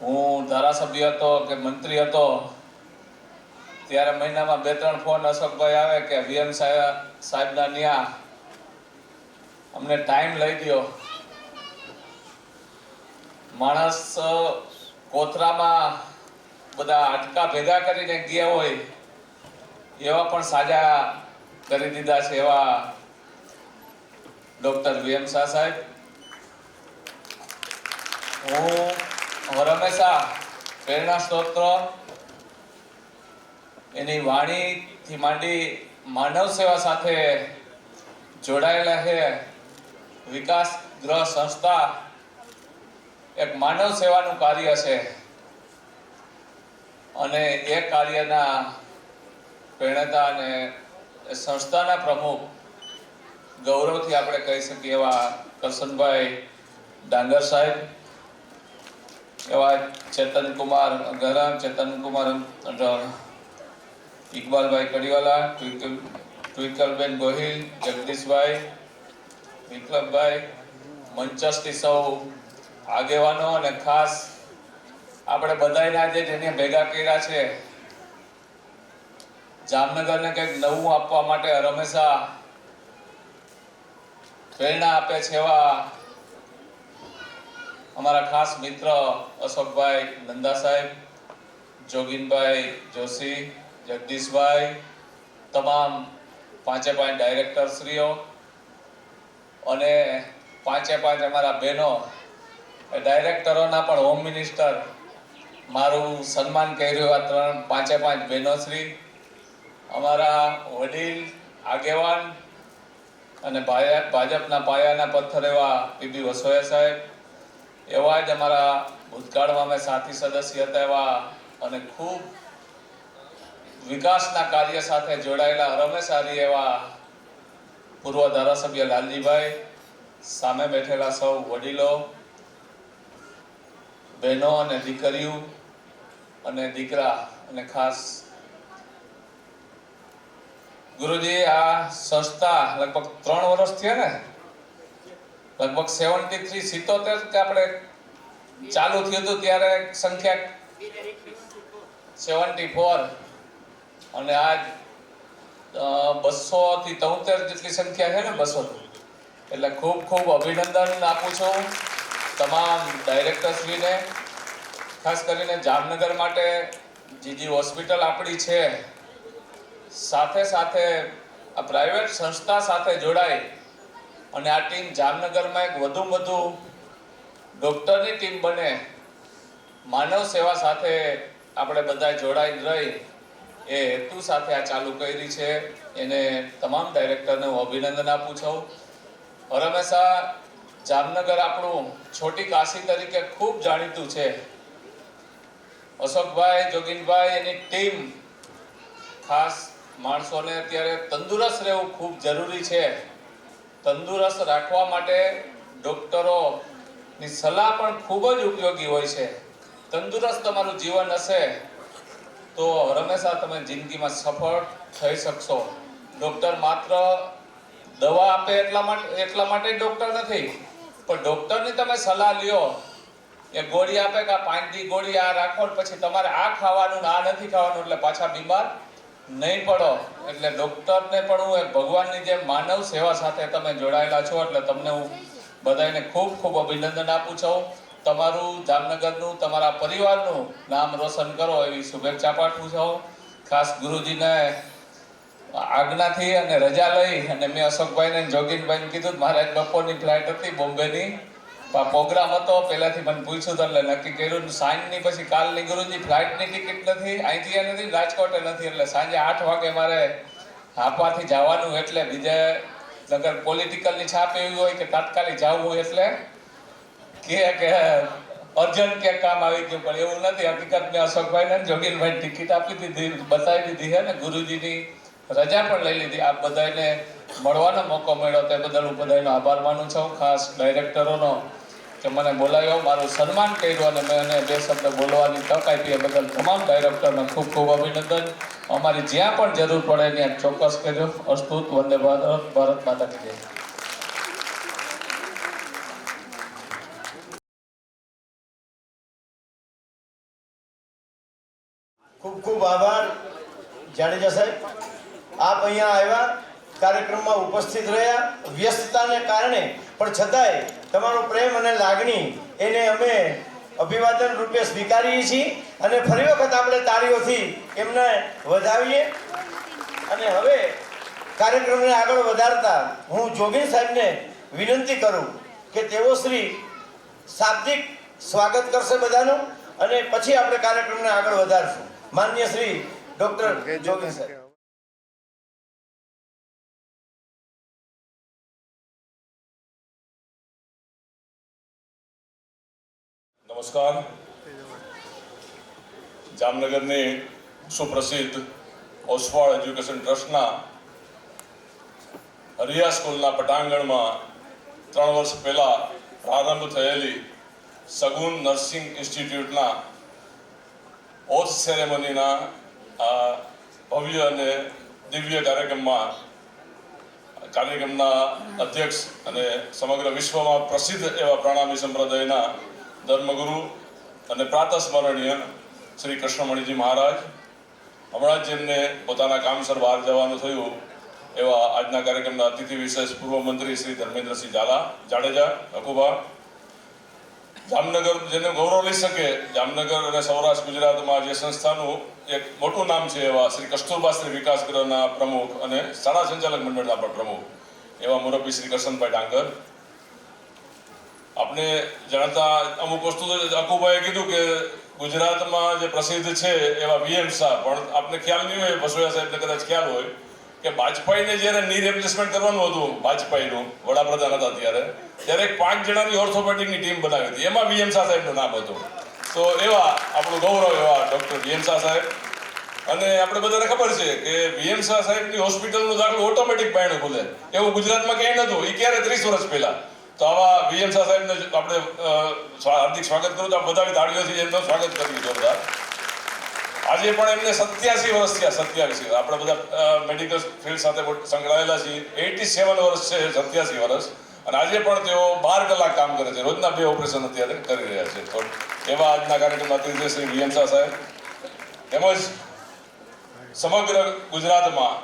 હું ધારાસભ્ય હતો કે મંત્રી હતો ત્યારે મહિનામાં 2-3 ફોન અશોકભાઈ આવે કે વીએમ સાહેબના ન્યા અમને ટાઈમ લઈ દો. માણસ કોથરામાં બધા હાડકા ભેગા કરીને ગયા હોય એવા પણ સાજા કરી દીધા છે એવા ડૉક્ટર VM શાહ સાહેબ. હું હંમેશા પ્રેરણા સ્ત્રોત એની વાણીથી માંડી માનવ સેવા સાથે જોડાયેલા છે. વિકાસ ગ્રહ સંસ્થા એક માનવ સેવાનું કાર્ય છે અને એ કાર્યના પ્રેરણા અને સંસ્થાના પ્રમુખ ગૌરવથી આપણે કહી શકીએ એવા કરશનભાઈ ડાંગર સાહેબ, એવા ચેતનકુમાર ગરમ, ચેતનકુમાર ઇકબાલભાઈ કડીવાલા, ટ્વિકલબેન ગોહિલ, જગદીશભાઈ, વિક્રમભાઈ, મંચસ્થી સૌ આગેવાનો અને ખાસ આપણે બધાને આજે જેને ભેગા કર્યા છે જામનગરને કંઈક નવું આપવા માટે હંમેશા પ્રેરણા આપે છે એવા અમારા ખાસ મિત્ર અશોકભાઈ નંદા સાહેબ, જોગીનભાઈ જોશી, જગદીશભાઈ, તમામ 5 ડાયરેક્ટરશ્રીઓ અને 5 અમારા બહેનો ડાયરેક્ટરોના પણ હોમ મિનિસ્ટર મારું સન્માન કર્યું એવા 5 બહેનોશ્રી, અમારા વડીલ આગેવાન અને ભાજપના પાયાના પથ્થર એવા પીબી વસોયા સાહેબ, એવા જ અમારા ભૂતકાળમાં અમે સાથી સદસ્ય હતા એવા અને ખૂબ વિકાસના કાર્ય સાથે જોડાયેલા હંમેશારી એવા પૂર્વ ધારાસભ્ય લાલજીભાઈ, સામે બેઠેલા સૌ વડીલો, બહેનો અને દીકરીઓ અને દીકરા અને ખાસ ગુરુજી, આ સંસ્થા લગભગ 3 વર્ષ થયા ને, લગભગ 77 કે આપણે ચાલુ થયું હતું ત્યારે સંખ્યા 74 અને આજ 200 થી 73 જેટલી સંખ્યા છે ને, 200. એટલે ખૂબ ખૂબ અભિનંદન આપું છું તમામ ડાયરેક્ટરશ્રીને, ખાસ કરીને જામનગર માટે જીજી હોસ્પિટલ આપણી છે, સાથે સાથે આ પ્રાઇવેટ સંસ્થા સાથે જોડાઈ અને આ ટીમ જામનગરમાં એક વધુ ડૉક્ટરની ટીમ બને, માનવ સેવા સાથે આપણે બધા જોડાઈ રહી એ હેતુ સાથે આ ચાલુ કરી છે. એને તમામ ડાયરેક્ટરને હું અભિનંદન આપું છું. હંમેશા જામનગર આપણું છોટી કાશી તરીકે ખૂબ જાણીતું છે. અશોકભાઈ, જોગીનભાઈ, એની ટીમ, ખાસ માણસોને અત્યારે તંદુરસ્ત રહેવું ખૂબ જરૂરી છે. તંદુરસ્ત રાખવા માટે ડૉક્ટરોની સલાહ પણ ખૂબ જ ઉપયોગી હોય છે. તંદુરસ્ત તમારું જીવન હશે તો હંમેશા તમે જિંદગીમાં સફળ થઈ શકશો. ડૉક્ટર માત્ર દવા આપે એટલા માટે ડૉક્ટર નથી, પણ ડૉક્ટરની તમે સલાહ લ્યો, એ ગોળી આપે કે 5 દી ગોળી આ રાખો ને પછી તમારે આ ખાવાનું આ નથી ખાવાનું એટલે પાછા બીમાર નહીં પડો. એટલે ડૉક્ટરને પણ હું એક ભગવાનની જેમ માનવ સેવા સાથે તમે જોડાયેલા છો એટલે તમને હું બધાને ખૂબ ખૂબ અભિનંદન આપું છું. તમારું જામનગરનું, તમારા પરિવારનું નામ રોશન કરો એવી શુભેચ્છા પાઠવું છું. ખાસ ગુરુજીને આજ્ઞાથી અને રજા લઈ અને મેં અશોકભાઈને જોગીનભાઈને કીધું મારે બપોરની ફ્લાઇટ હતી બોમ્બેની, પ્રોગ્રામ હતો, પહેલાથી મને પૂછ્યું હતું એટલે નક્કી કર્યું. સાંજની પછી કાલની ગુરુજી ફ્લાઇટની ટિકિટ નથી, અહીંથી નથી, રાજકોટે નથી, એટલે સાંજે 8 વાગે મારે હાપાથી જવાનું. એટલે બીજે નગર પોલિટિકલની છાપ એવી હોય કે તાત્કાલિક જવું હોય એટલે કે અર્જન્ટ કે કામ આવી ગયું, પણ એવું નથી. હકીકત મેં અશોકભાઈને જોગીનભાઈ ટિકિટ આપી દીધી, બતાવી દીધી છે ને, ગુરુજીની રજા પણ લઈ લીધી. આપ બધાને મળવાનો મોકો મળ્યો તે બદલ હું બધાનો આભાર માનું છું. ખાસ ડાયરેક્ટરોનો કે મને બોલાવ્યો, મારું સન્માન કર્યું અને મેં એને 2 શબ્દ બોલવાની તક આપી એ બદલ તમામ ડાયરેક્ટરને ખૂબ ખૂબ અભિનંદન. અમારી જ્યાં પણ જરૂર પડે ત્યાં ચોક્કસ કરજો. અસ્તુત. વંદે ભારત. ભારત માતા કી જય.
ખૂબ ખૂબ આભાર જાડેજા સાહેબ. આપ અહીંયા આવ્યા, કાર્યક્રમમાં ઉપસ્થિત રહ્યા, વ્યસ્તતાને કારણે પણ છતાંય તમારો પ્રેમ અને લાગણી એને અમે અભિવાદન રૂપે સ્વીકારીએ છીએ અને ફરી વખત આપણે તાળીઓથી એમને વધાવીએ. અને હવે કાર્યક્રમને આગળ વધારતા હું જોગીન સાહેબને વિનંતી કરું કે તેઓ શ્રી શાબ્દિક સ્વાગત કરશે બધાનું અને પછી આપણે કાર્યક્રમને આગળ વધારશું. માનનીય શ્રી ડોક્ટર જોગીન સાહેબ.
નમસ્કાર. જામનગરની સુપ્રસિદ્ધ ઓસવાળ એજ્યુકેશન ટ્રસ્ટના હરિયા સ્કૂલના પટાંગણમાં 3 વર્ષ પહેલાં પ્રારંભ થયેલી સગુન નર્સિંગ ઇન્સ્ટિટ્યૂટના ઓથ સેરેમનીના આ ભવ્ય અને દિવ્ય કાર્યક્રમના અધ્યક્ષ અને સમગ્ર વિશ્વમાં પ્રસિદ્ધ એવા પ્રણામી સંપ્રદાયના ધર્મગુરુ અને પ્રાતસ્મરણીય શ્રી કૃષ્ણમણીજી મહારાજ, હમણાં જ જેમને પોતાના કામસર બહાર જવાનું થયું એવા આજના કાર્યક્રમના અતિથિ વિશેષ પૂર્વ મંત્રી શ્રી ધર્મેન્દ્રસિંહ જાડેજા અકુબા, જામનગર જેને ગૌરવ લઈ શકે, જામનગર અને સૌરાષ્ટ્ર ગુજરાતમાં જે સંસ્થાનું એક મોટું નામ છે એવા શ્રી કસ્તુરબા શ્રી વિકાસ ગૃહના પ્રમુખ અને શાળા સંચાલક મંડળના પણ પ્રમુખ એવા મુરબ્બી શ્રી કરશનભાઈ ડાંગર. આપણે જાણતા અમુક વસ્તુ અકુભાઈએ કીધું કે ગુજરાતમાં જે પ્રસિદ્ધ છે એવા વીએમ શાહ, પણ આપને ખ્યાલ નહીં હોય, વસોયા સાહેબને કદાચ ખ્યાલ હોય કે વાજપેયીને જ્યારે ની રિપ્લેસમેન્ટ કરવાનું હતું, વાજપેયીનું વડાપ્રધાન હતા ત્યારે 5 જણાની ઓર્થોપેડિકની ટીમ બનાવી હતી, એમાં વીએમ શાહ સાહેબનું નામ હતું. તો એવા આપણું ગૌરવ એવા ડૉક્ટર વીએમ શાહ સાહેબ. અને આપણે બધાને ખબર છે કે વીએમ શાહ સાહેબની હોસ્પિટલનું દાખલું ઓટોમેટિક બાયણું ખુલે એવું ગુજરાતમાં ક્યાંય નહોતું. એ ક્યારે 30 વર્ષ પહેલા. તો આવા વીએમ શાહ સાહેબને આપણે હાર્દિક સ્વાગત કરું તો આ બધા તાળીઓથી એમનું સ્વાગત કરીએ જોરદાર. આજે પણ એમને 87 વર્ષ થયા. 27 આપણે બધા મેડિકલ ફિલ્ડ સાથે સંકળાયેલા છીએ. 87 વર્ષ છે, 87 વર્ષ. અને આજે પણ તેઓ 12 કલાક કામ કરે છે, રોજના 2 ઓપરેશન અત્યારે કરી રહ્યા છે. તો એવા આજના કાર્યક્રમમાં અતિથિ શ્રી વીએમ શાહ સાહેબ તેમજ સમગ્ર ગુજરાતમાં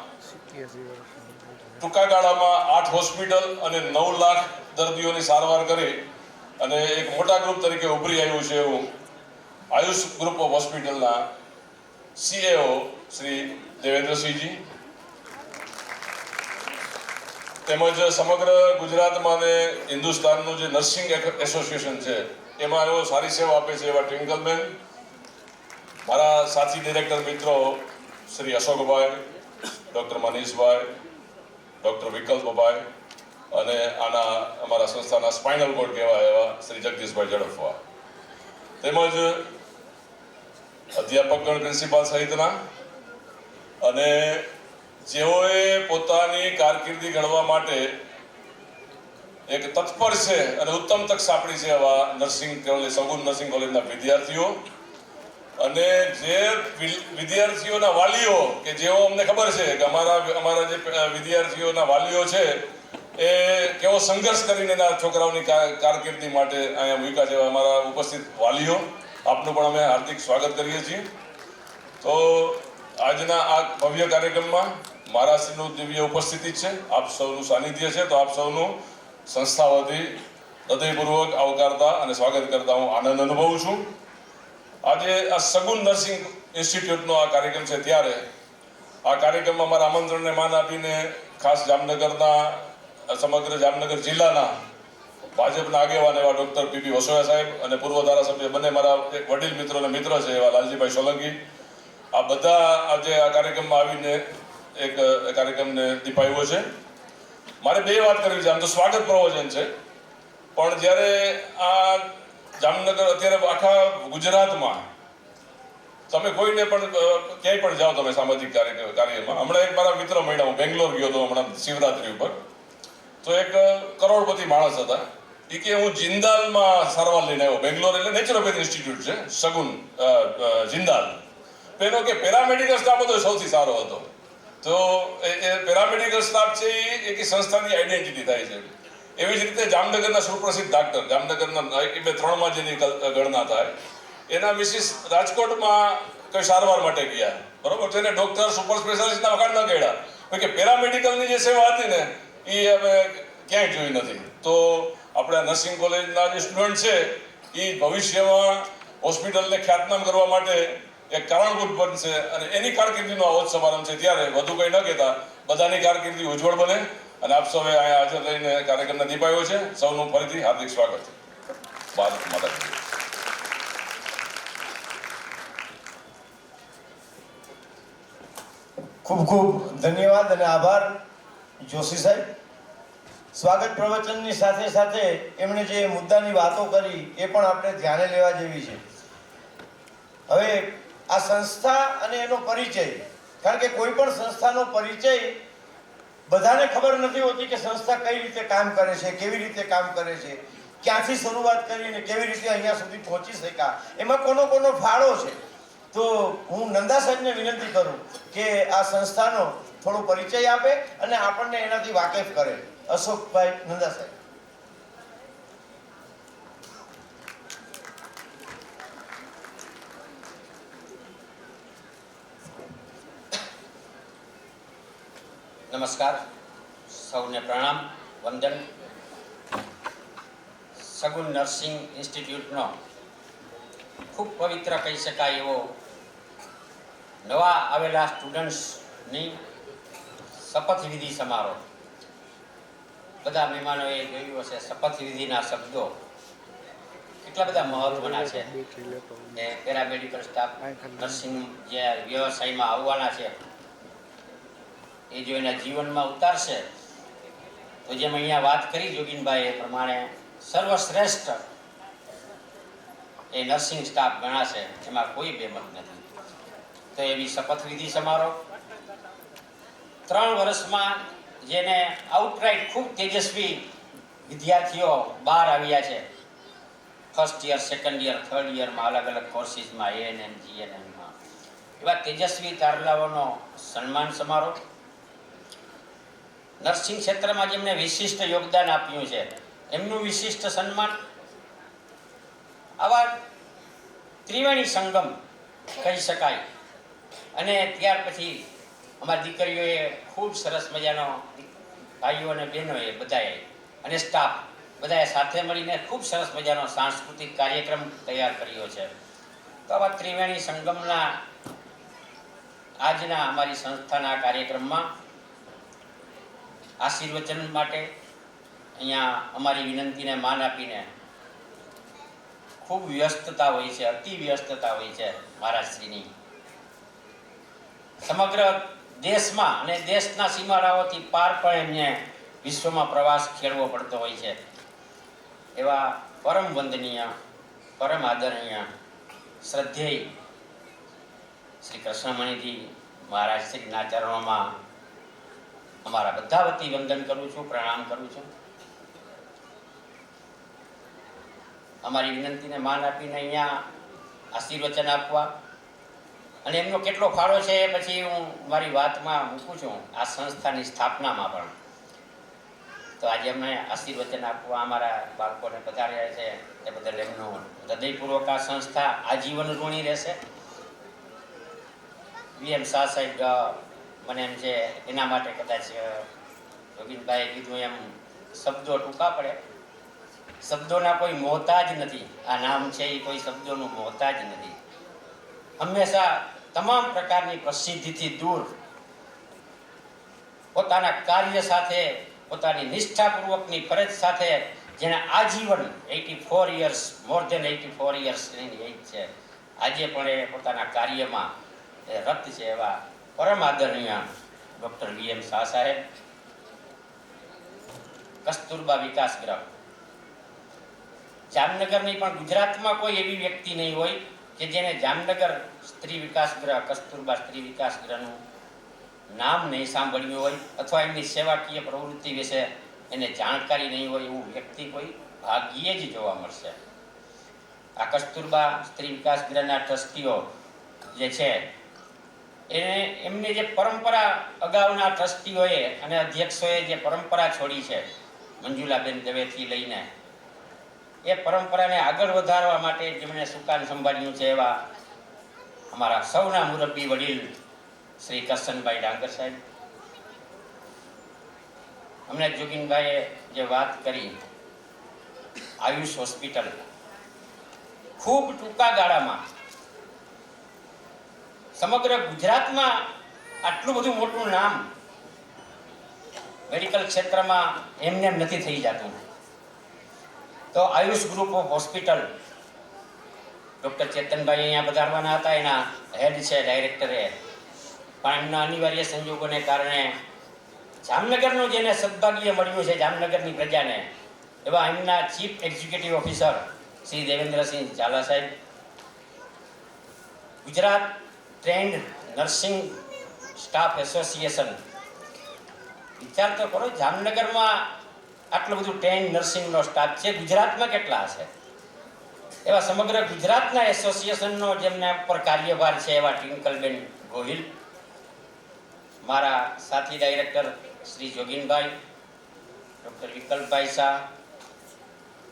ટૂંકા ગાળામાં 8 હોસ્પિટલ અને 9 લાખ દર્દીઓની સારવાર કરી અને એક મોટા ગ્રુપ તરીકે ઉભરી આવ્યું છે એવું આયુષ ગ્રુપ ઓફ હોસ્પિટલના CEO શ્રી દેવેન્દ્રસિંહજી તેમજ સમગ્ર ગુજરાતમાં અને હિન્દુસ્તાનનું જે નર્સિંગ એસોસિએશન છે એમાં એવો સારી સેવા આપે છે એવા ટ્વિંકલબેન, મારા સાથી ડિરેક્ટર મિત્રો શ્રી અશોકભાઈ, ડૉક્ટર મનીષભાઈ, ડૉક્ટર વિકલ્પભાઈ અને આના અમારા સંસ્થાના સ્પાઇનલ કોડ કહેવાય એવા શ્રી જગદીશભાઈ ઝડફવા, તેમજ અધ્યાપકગણ, પ્રિન્સિપાલ સહિતના અને જેઓએ પોતાની કારકિર્દી ઘડવા માટે એક તત્પર છે અને ઉત્તમ તક સાંપડી છે એવા નર્સિંગ કોલેજ, સગુન નર્સિંગ કોલેજના વિદ્યાર્થીઓ અને જે વિદ્યાર્થીઓના વાલીઓ કે જેઓ અમને ખબર છે કે અમારા જે વિદ્યાર્થીઓના વાલીઓ છે એ કેવો સંઘર્ષ કરીને એના છોકરાઓની કારકિર્દી માટે અહીંયા મૂક્યા છે. અમારા ઉપસ્થિત વાલીઓ, આપનું પણ અમે હાર્દિક સ્વાગત કરીએ છીએ. તો આજના આ ભવ્ય કાર્યક્રમમાં મહારાષ્ટ્રનું દિવ્ય ઉપસ્થિતિ છે, આપ સૌનું સાનિધ્ય છે. તો આપ સૌનું સંસ્થા વતી હૃદયપૂર્વક આવકારતા અને સ્વાગત કરતા હું આનંદ અનુભવું છું. આજે આ સગુન નર્સિંગ ઇન્સ્ટિટ્યૂટનો આ કાર્યક્રમ છે ત્યારે આ કાર્યક્રમમાં મારા આમંત્રણને માન આપીને ખાસ જામનગરના સમગ્ર જામનગર જિલ્લાના ભાજપના આગેવાન એવા ડૉક્ટર પીપી વસોયા સાહેબ અને પૂર્વ ધારાસભ્ય બંને મારા એક વડીલ મિત્રો અને મિત્ર છે એવા લાલજીભાઈ સોલંકી, આ બધા આજે આ કાર્યક્રમમાં આવીને એક કાર્યક્રમને દીપાવ્યો છે. મારે 2 વાત કરવી છે. આમ તો સ્વાગત પ્રવચન છે, પણ જ્યારે આ જામનગર અત્યારે આખા ગુજરાતમાં તમે કોઈને પણ ક્યાંય પણ જાઓ, તમે સામાજિક કાર્યમાં, હમણાં એક મારા મિત્ર મળ્યા, હું બેંગ્લોર ગયો હતો હમણાં શિવરાત્રી ઉપર, તો એક કરોડપતિ માણસ હતા. એ કે હું જિંદાલમાં સારવાર લઈને આવ્યો. બેંગ્લોર એટલે નેચરોપેથી ઇન્સ્ટિટ્યૂટ છે સગુન જિંદાલ. પેલો કે પેરામેડિકલ સ્ટાફ હતો સૌથી સારો હતો. તો એ પેરામેડિકલ સ્ટાફ છે એ એક સંસ્થાની આઈડેન્ટિટી થાય છે. એવી જ રીતે જામનગરના સુપ્રસિદ્ધ ડાક્ટર, જામનગરના 2-3 જેની ગણના થાય, એના મિસિસ રાજકોટમાં કઈ સારવાર માટે ગયા, બરોબર છે ને, ડૉક્ટર સુપર સ્પેશિયાલિસ્ટના વખાણ ન કર્યા, કે પેરામેડિકલની જે સેવા હતી ને એ અમે ક્યાંય જોઈ નથી. તો આપણે નર્સિંગ કોલેજના જે સ્ટુડન્ટ છે એ ભવિષ્યમાં હોસ્પિટલને ખ્યાતનામ કરવા માટે એક કારણભૂત બનશે અને એની કારકિર્દીનો આવો જ સમારંભ છે. ત્યારે વધુ કંઈ ન કહેતા બધાની કારકિર્દી ઉજ્જવળ બને અને આપ સૌએ અહીંયા હાજર રહીને કાર્યક્રમને દીપાયો છે. સૌનું ફરીથી હાર્દિક સ્વાગત. ભારત માતા કી જય.
ખૂબ ખૂબ ધન્યવાદ અને આભાર જોશી સાહેબ. સ્વાગત પ્રવચનની સાથે સાથે એમણે જે મુદ્દાની વાતો કરી એ પણ આપણે ધ્યાને લેવા જેવી છે. હવે આ સંસ્થા અને એનો પરિચય, કારણ કે કોઈ પણ સંસ્થાનો પરિચય બધાને ખબર નથી હોતી કે સંસ્થા કઈ રીતે કામ કરે છે, કેવી રીતે કામ કરે છે, ક્યાંથી શરૂઆત કરીને કેવી રીતે અહીંયા સુધી પહોંચી શક્યા, એમાં કોનો કોનો ફાળો છે. તો હું નંદા સાહેબને વિનંતી કરું કે આ સંસ્થાનો થોડો પરિચય આપે અને આપણને એનાથી વાકેફ કરે. અશોકભાઈ નંદા સાહેબ.
નમસ્કાર, સૌને પ્રણામ, વંદન. સગુન નર્સિંગ ઇન્સ્ટિટ્યૂટનો ખૂબ પવિત્ર કહી શકાય એવો નવા આવેલા સ્ટુડન્ટ્સની શપથવિધિ સમારોહ. બધા મહેમાનોએ જોયું હશે શપથવિધિના શબ્દો કેટલા બધા મહત્વના છે. એ પેરામેડિકલ સ્ટાફ, નર્સિંગ જે વ્યવસાયમાં આવવાના છે એ જો એના જીવનમાં ઉતારશે તો જેમ અહીંયા વાત કરી જોગીનભાઈ એ પ્રમાણે સર્વશ્રેષ્ઠ એ નર્સિંગ સ્ટાફ ગણાશે, એમાં કોઈ બેમત નથી. તો એવી શપથવિધિ સમારોહ 3 વર્ષમાં જેને આઉટરાઇટ ખૂબ તેજસ્વી વિદ્યાર્થીઓ બહાર આવ્યા છે. First year, second year, third યરમાં અલગ અલગ કોર્સિસમાં ANM, GNMમાં એવા તેજસ્વી તારલાઓનો સન્માન સમારોહ. નર્સિંગ ક્ષેત્રમાં જેમને વિશિષ્ટ યોગદાન આપ્યું છે એમનું વિશિષ્ટ સન્માન. આવા ત્રિવેણી સંગમ કહી શકાય. અને ત્યાર પછી અમારી દીકરીઓએ ખૂબ સરસ મજાનો, ભાઈઓ અને બહેનોએ બધાએ અને સ્ટાફ બધાએ સાથે મળીને ખૂબ સરસ મજાનો સાંસ્કૃતિક કાર્યક્રમ તૈયાર કર્યો છે. તો આવા ત્રિવેણી સંગમના આજના અમારી સંસ્થાના કાર્યક્રમમાં આશીર્વચન માટે અહીંયા અમારી વિનંતીને માન આપીને ખૂબ વ્યસ્તતા હોય છે, અતિ વ્યસ્તતા હોય છે મહારાજશ્રીની. સમગ્ર દેશમાં અને દેશના સીમાડાઓથી પાર પણ એમને વિશ્વમાં પ્રવાસ ખેડવો પડતો હોય છે. એવા પરમ વંદનીય, પરમ આદરણીય, શ્રદ્ધેય શ્રી કૃષ્ણમણીજી મહારાજશ્રીના ચરણોમાં અમારા બધા વતી વંદન કરું છું, પ્રણામ કરું છું. અમારી વિનંતીને માન આપીને અહીંયા આશીર્વચન આપવા અને એમનો કેટલો ફાળો છે એ પછી હું મારી વાતમાં મૂકું છું, આ સંસ્થાની સ્થાપનામાં પણ. તો આજે અમને આશીર્વચન આપવા અમારા બાળકોને પધાર્યા છે એ બદલ એમનું હૃદયપૂર્વક આ સંસ્થા આજીવન ઋણી રહેશે. VM શાહ સાહેબ મને એમ છે એના માટે કદાચ જોગીનભાઈએ કીધું એમ શબ્દો ટૂંકા પડે. શબ્દોના કોઈ મોહતાજ નથી. આ નામ છે એ કોઈ શબ્દોનું મોહતાજ નથી. હંમેશા તમામ પ્રકારની પ્રસિદ્ધિથી દૂર પોતાના કાર્ય સાથે, પોતાની નિષ્ઠાપૂર્વકની ફરજ સાથે જેને આજીવન 84 યર્સ, મોર ધેન 84 યર્સ એની એજ છે, આજે પણ એ પોતાના કાર્યમાં એ રત છે એવા પરમ આદરણીય ડૉક્ટર VM શાહ સાહેબ. કસ્તુરબા વિકાસ ગ્રહ જામનગરની પણ ગુજરાતમાં કોઈ એવી વ્યક્તિ નહીં હોય કે જેને જામનગર સ્ત્રી વિકાસ ગ્રહ, કસ્તુરબા સ્ત્રી વિકાસ ગ્રહનું નામ નહીં સાંભળ્યું હોય અથવા એમની સેવાકીય પ્રવૃત્તિ વિશે એને જાણકારી નહીં હોય એવું વ્યક્તિ કોઈ ભાગ્યે જ જોવા મળશે. આ કસ્તુરબા સ્ત્રી વિકાસ ગ્રહના ટ્રસ્ટીઓ જે છે એમને જે પરંપરા અગાઉના ટ્રસ્ટીઓએ અને અધ્યક્ષોએ જે પરંપરા છોડી છે મંજુલાબેન દવેથી લઈને, એ પરંપરાને આગળ વધારવા માટે જેમણે સુકાન સંભાળ્યું છે એવા અમારા સૌના મુરબ્બી વડીલ શ્રી કરશનભાઈ ડાંગર સાહેબ. અમને જોગીનભાઈએ જે વાત કરી આયુષ હોસ્પિટલ ખૂબ ટૂંકા ગાળામાં સમગ્ર ગુજરાતમાં આટલું બધું મોટું નામ મેડિકલ ક્ષેત્રમાં એમને એમ નથી થઈ જતું. તો Ayush group of hospital doctor Chetanbhai અહીંયા પધારવાના હતા, એના હેડ છે, ડાયરેક્ટરે, પણ એમના અનિવાર્ય સંજોગોને કારણે જામનગરનું જેને સદભાગ્ય મળ્યું છે જામનગરની પ્રજાને, એવા એમના chief executive officer Shri Devendrasinh Zala સાહેબ, Gujarat trained nursing staff association, વિચાર તો કરો જામનગરમાં આટલું બધું ટ્રેન્ડ નર્સિંગનો સ્ટાફ છે, ગુજરાતમાં કેટલા હશે? એવા સમગ્ર ગુજરાતના એસોસિએશનનો જેમના ઉપર કાર્યભાર છે એવા ટ્વિંકલબેન ગોહિલ, મારા સાથી director Shri Joginbhai, doctor Vikalpbhai Shah,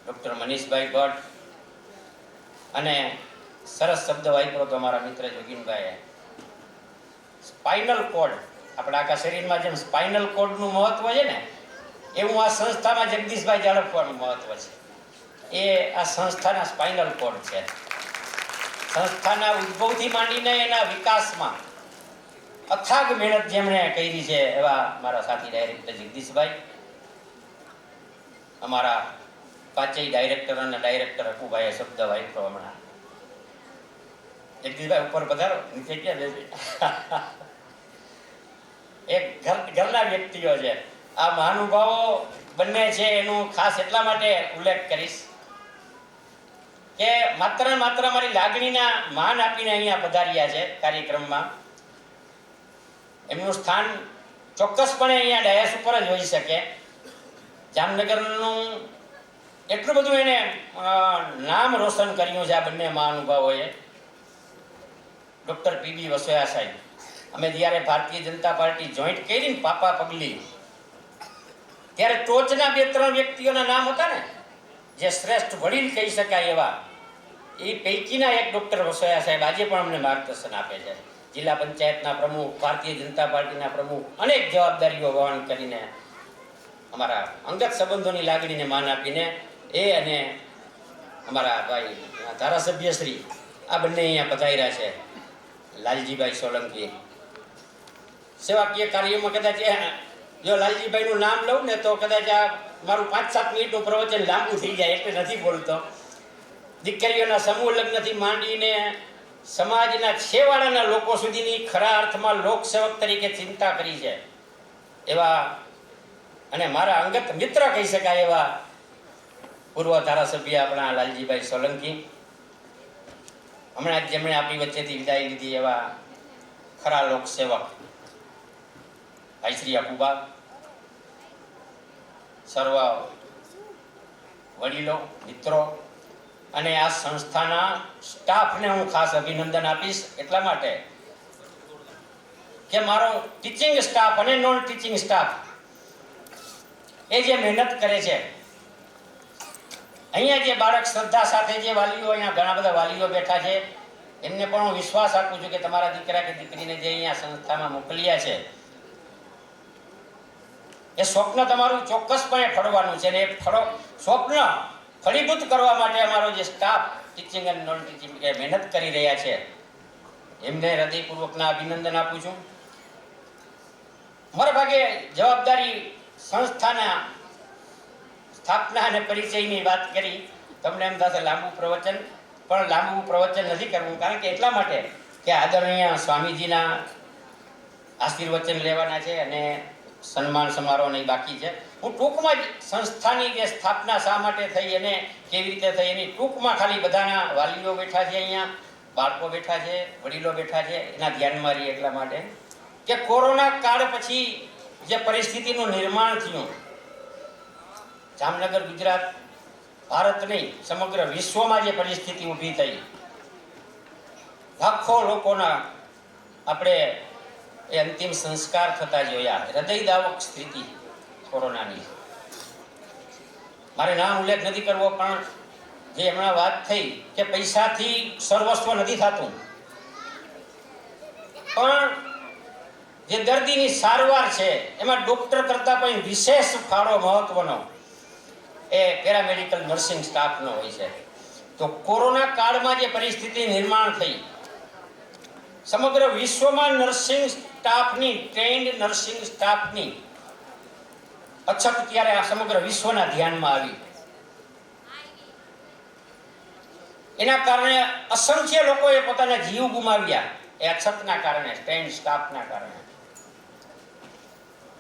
doctor Manishbhai Bhatt, અને સરસ શબ્દ વાપરો તો અમારા મિત્ર જોગીનભાઈએ, સ્પાઇનલ કોડ, આપણા આખા શરીરમાં જેમ સ્પાઇનલ કોડનું મહત્વ છે ને, એવું આ સંસ્થામાં જગદીશભાઈ જાડફવાનું મહત્વ છે. એ આ સંસ્થાના સ્પાઇનલ કોડ છે. સંસ્થાના ઉદ્ભવથી માંડીને એના વિકાસમાં અથાગ મહેનત જેમણે કરી છે એવા મારા સાથી ડાયરેક્ટર જગદીશભાઈ, અમારા પાંચેય ડાયરેક્ટર અને ડાયરેક્ટર અકુભાઈએ શબ્દ વાપરો હમણાં. જગદીશભાઈ ઉપર પધારો, નીચે ક્યાં બેસી? એક ઘરના વ્યક્તિઓ છે આ મહાનુભાવો બંને છે. એનું ખાસ એટલા માટે ઉલ્લેખ કરીશ કે માત્ર ને માત્ર મારી લાગણીના માન આપીને અહીંયા પધાર્યા છે કાર્યક્રમમાં. એમનું સ્થાન ચોક્કસપણે અહીંયા ડાયસ ઉપર જ હોઈ શકે. જામનગરનું એટલું બધું એને નામ રોશન કર્યું છે આ બંને મહાનુભાવોએ. ડૉક્ટર પીબી વસોયા સાહેબ, અમે જ્યારે ભારતીય જનતા પાર્ટી જોઈન્ટ કરી ને પાપા પગલી, ત્યારે ટોચના 2-3 વ્યક્તિઓના નામ હતા ને જે શ્રેષ્ઠ વડીલ કહી શકાય એવા, એ પૈકીના એક ડૉક્ટર વસોયા સાહેબ આજે પણ અમને માર્ગદર્શન આપે છે. જિલ્લા પંચાયતના પ્રમુખ, ભારતીય જનતા પાર્ટીના પ્રમુખ, અનેક જવાબદારીઓ વહન કરીને અમારા અંગત સંબંધોની લાગણીને માન આપીને એ અને અમારા ભાઈ ધારાસભ્યશ્રી આ બંને અહીંયા પધાર્યા છે. લાલજીભાઈ સોલંકી સેવાકીય કાર્યમાં કદાચ જો લાલજીભાઈનું નામ લઉં ને તો કદાચ આ મારું 5-7 મિનિટનું પ્રવચન લાંબુ થઈ જાય એટલે નથી બોલતો. દીકરીઓના સમૂહ લગ્નથી માંડીને સમાજના છેવાડાના લોકો સુધીની ખરા અર્થમાં લોકસેવક તરીકે ચિંતા કરી છે એવા અને મારા અંગત મિત્ર કહી શકાય એવા પૂર્વ ધારાસભ્ય આપણા લાલજીભાઈ સોલંકી, હમણાં જેમણે આપણી વચ્ચેથી વિદાય લીધી એવા ખરા લોકસેવક ભાઈ શ્રી અકુબા, સર્વ વડીલો, મિત્રો અને આ સંસ્થાના સ્ટાફને હું ખાસ અભિનંદન આપીશ એટલા માટે કે મારો ટીચિંગ સ્ટાફ અને નોન ટીચિંગ સ્ટાફ એ જે મહેનત કરે છે, અહીંયા જે બાળક શ્રદ્ધા સાથે જે વાલીઓ, અહીંયા ઘણા બધા વાલીઓ બેઠા છે, એમને પણ હું વિશ્વાસ આપું છું કે તમારા દીકરા કે દીકરીને જે અહીંયા સંસ્થામાં મોકલ્યા છે એ સ્વપ્ન તમારું ચોક્કસપણે ફળવાનું છે. અને એ સ્વપ્ન ફળીભૂત કરવા માટે અમારો જે સ્ટાફ ટીચિંગ અને નોન ટીચિંગ એ મહેનત કરી રહ્યા છે એમને હૃદયપૂર્વકના અભિનંદન આપું છું. મારા ભાગે જવાબદારી સંસ્થાના સ્થાપના અને પરિચયની વાત કરી, તમને એમ થશે લાંબુ પ્રવચન, પણ લાંબુ પ્રવચન નથી કરવું, કારણ કે એટલા માટે કે આદરણીય સ્વામીજીના આશીર્વચન લેવાના છે અને સન્માન સમારોહ નહીં બાકી છે. હું ટૂંકમાં જ સંસ્થાની જે સ્થાપના શા માટે થઈ અને કેવી રીતે થઈ એની ટૂંકમાં ખાલી બધાના વાલીઓ બેઠા છે, અહીંયા બાળકો બેઠા છે, વડીલો બેઠા છે, એના ધ્યાનમાં રહીએ એટલા માટે કે કોરોના કાળ પછી જે પરિસ્થિતિનું નિર્માણ થયું, જામનગર, ગુજરાત, ભારત નહીં સમગ્ર વિશ્વમાં જે પરિસ્થિતિ ઊભી થઈ, લાખો લોકોના આપણે એ અંતિમ સંસ્કાર થતા જોયા, હૃદયદાવક સ્થિતિ કોરોનાની. મારે નામ ઉલ્લેખ નથી કરવો, પણ જે હમણાં વાત થઈ કે પૈસાથી સર્વસ્વ નથી થતું, પણ જે દર્દીની સારવાર છે એમાં ડોક્ટર કરતાં પણ વિશેષ ફાળો મહત્વનો એ પેરામેડિકલ નર્સિંગ સ્ટાફનો હોય છે. તો કોરોના કાળમાં જે પરિસ્થિતિ નિર્માણ થઈ સમગ્ર વિશ્વમાં નર્સિંગ સ્ટાફની, ટ્રેન્ડ નર્સિંગ સ્ટાફની અછત ત્યારે આ સમગ્ર વિશ્વના ધ્યાનમાં આવી. એના કારણે અસંખ્ય લોકોએ પોતાના જીવ ગુમાવ્યા એ અછતના કારણે, ટ્રેન્ડ સ્ટાફના કારણે.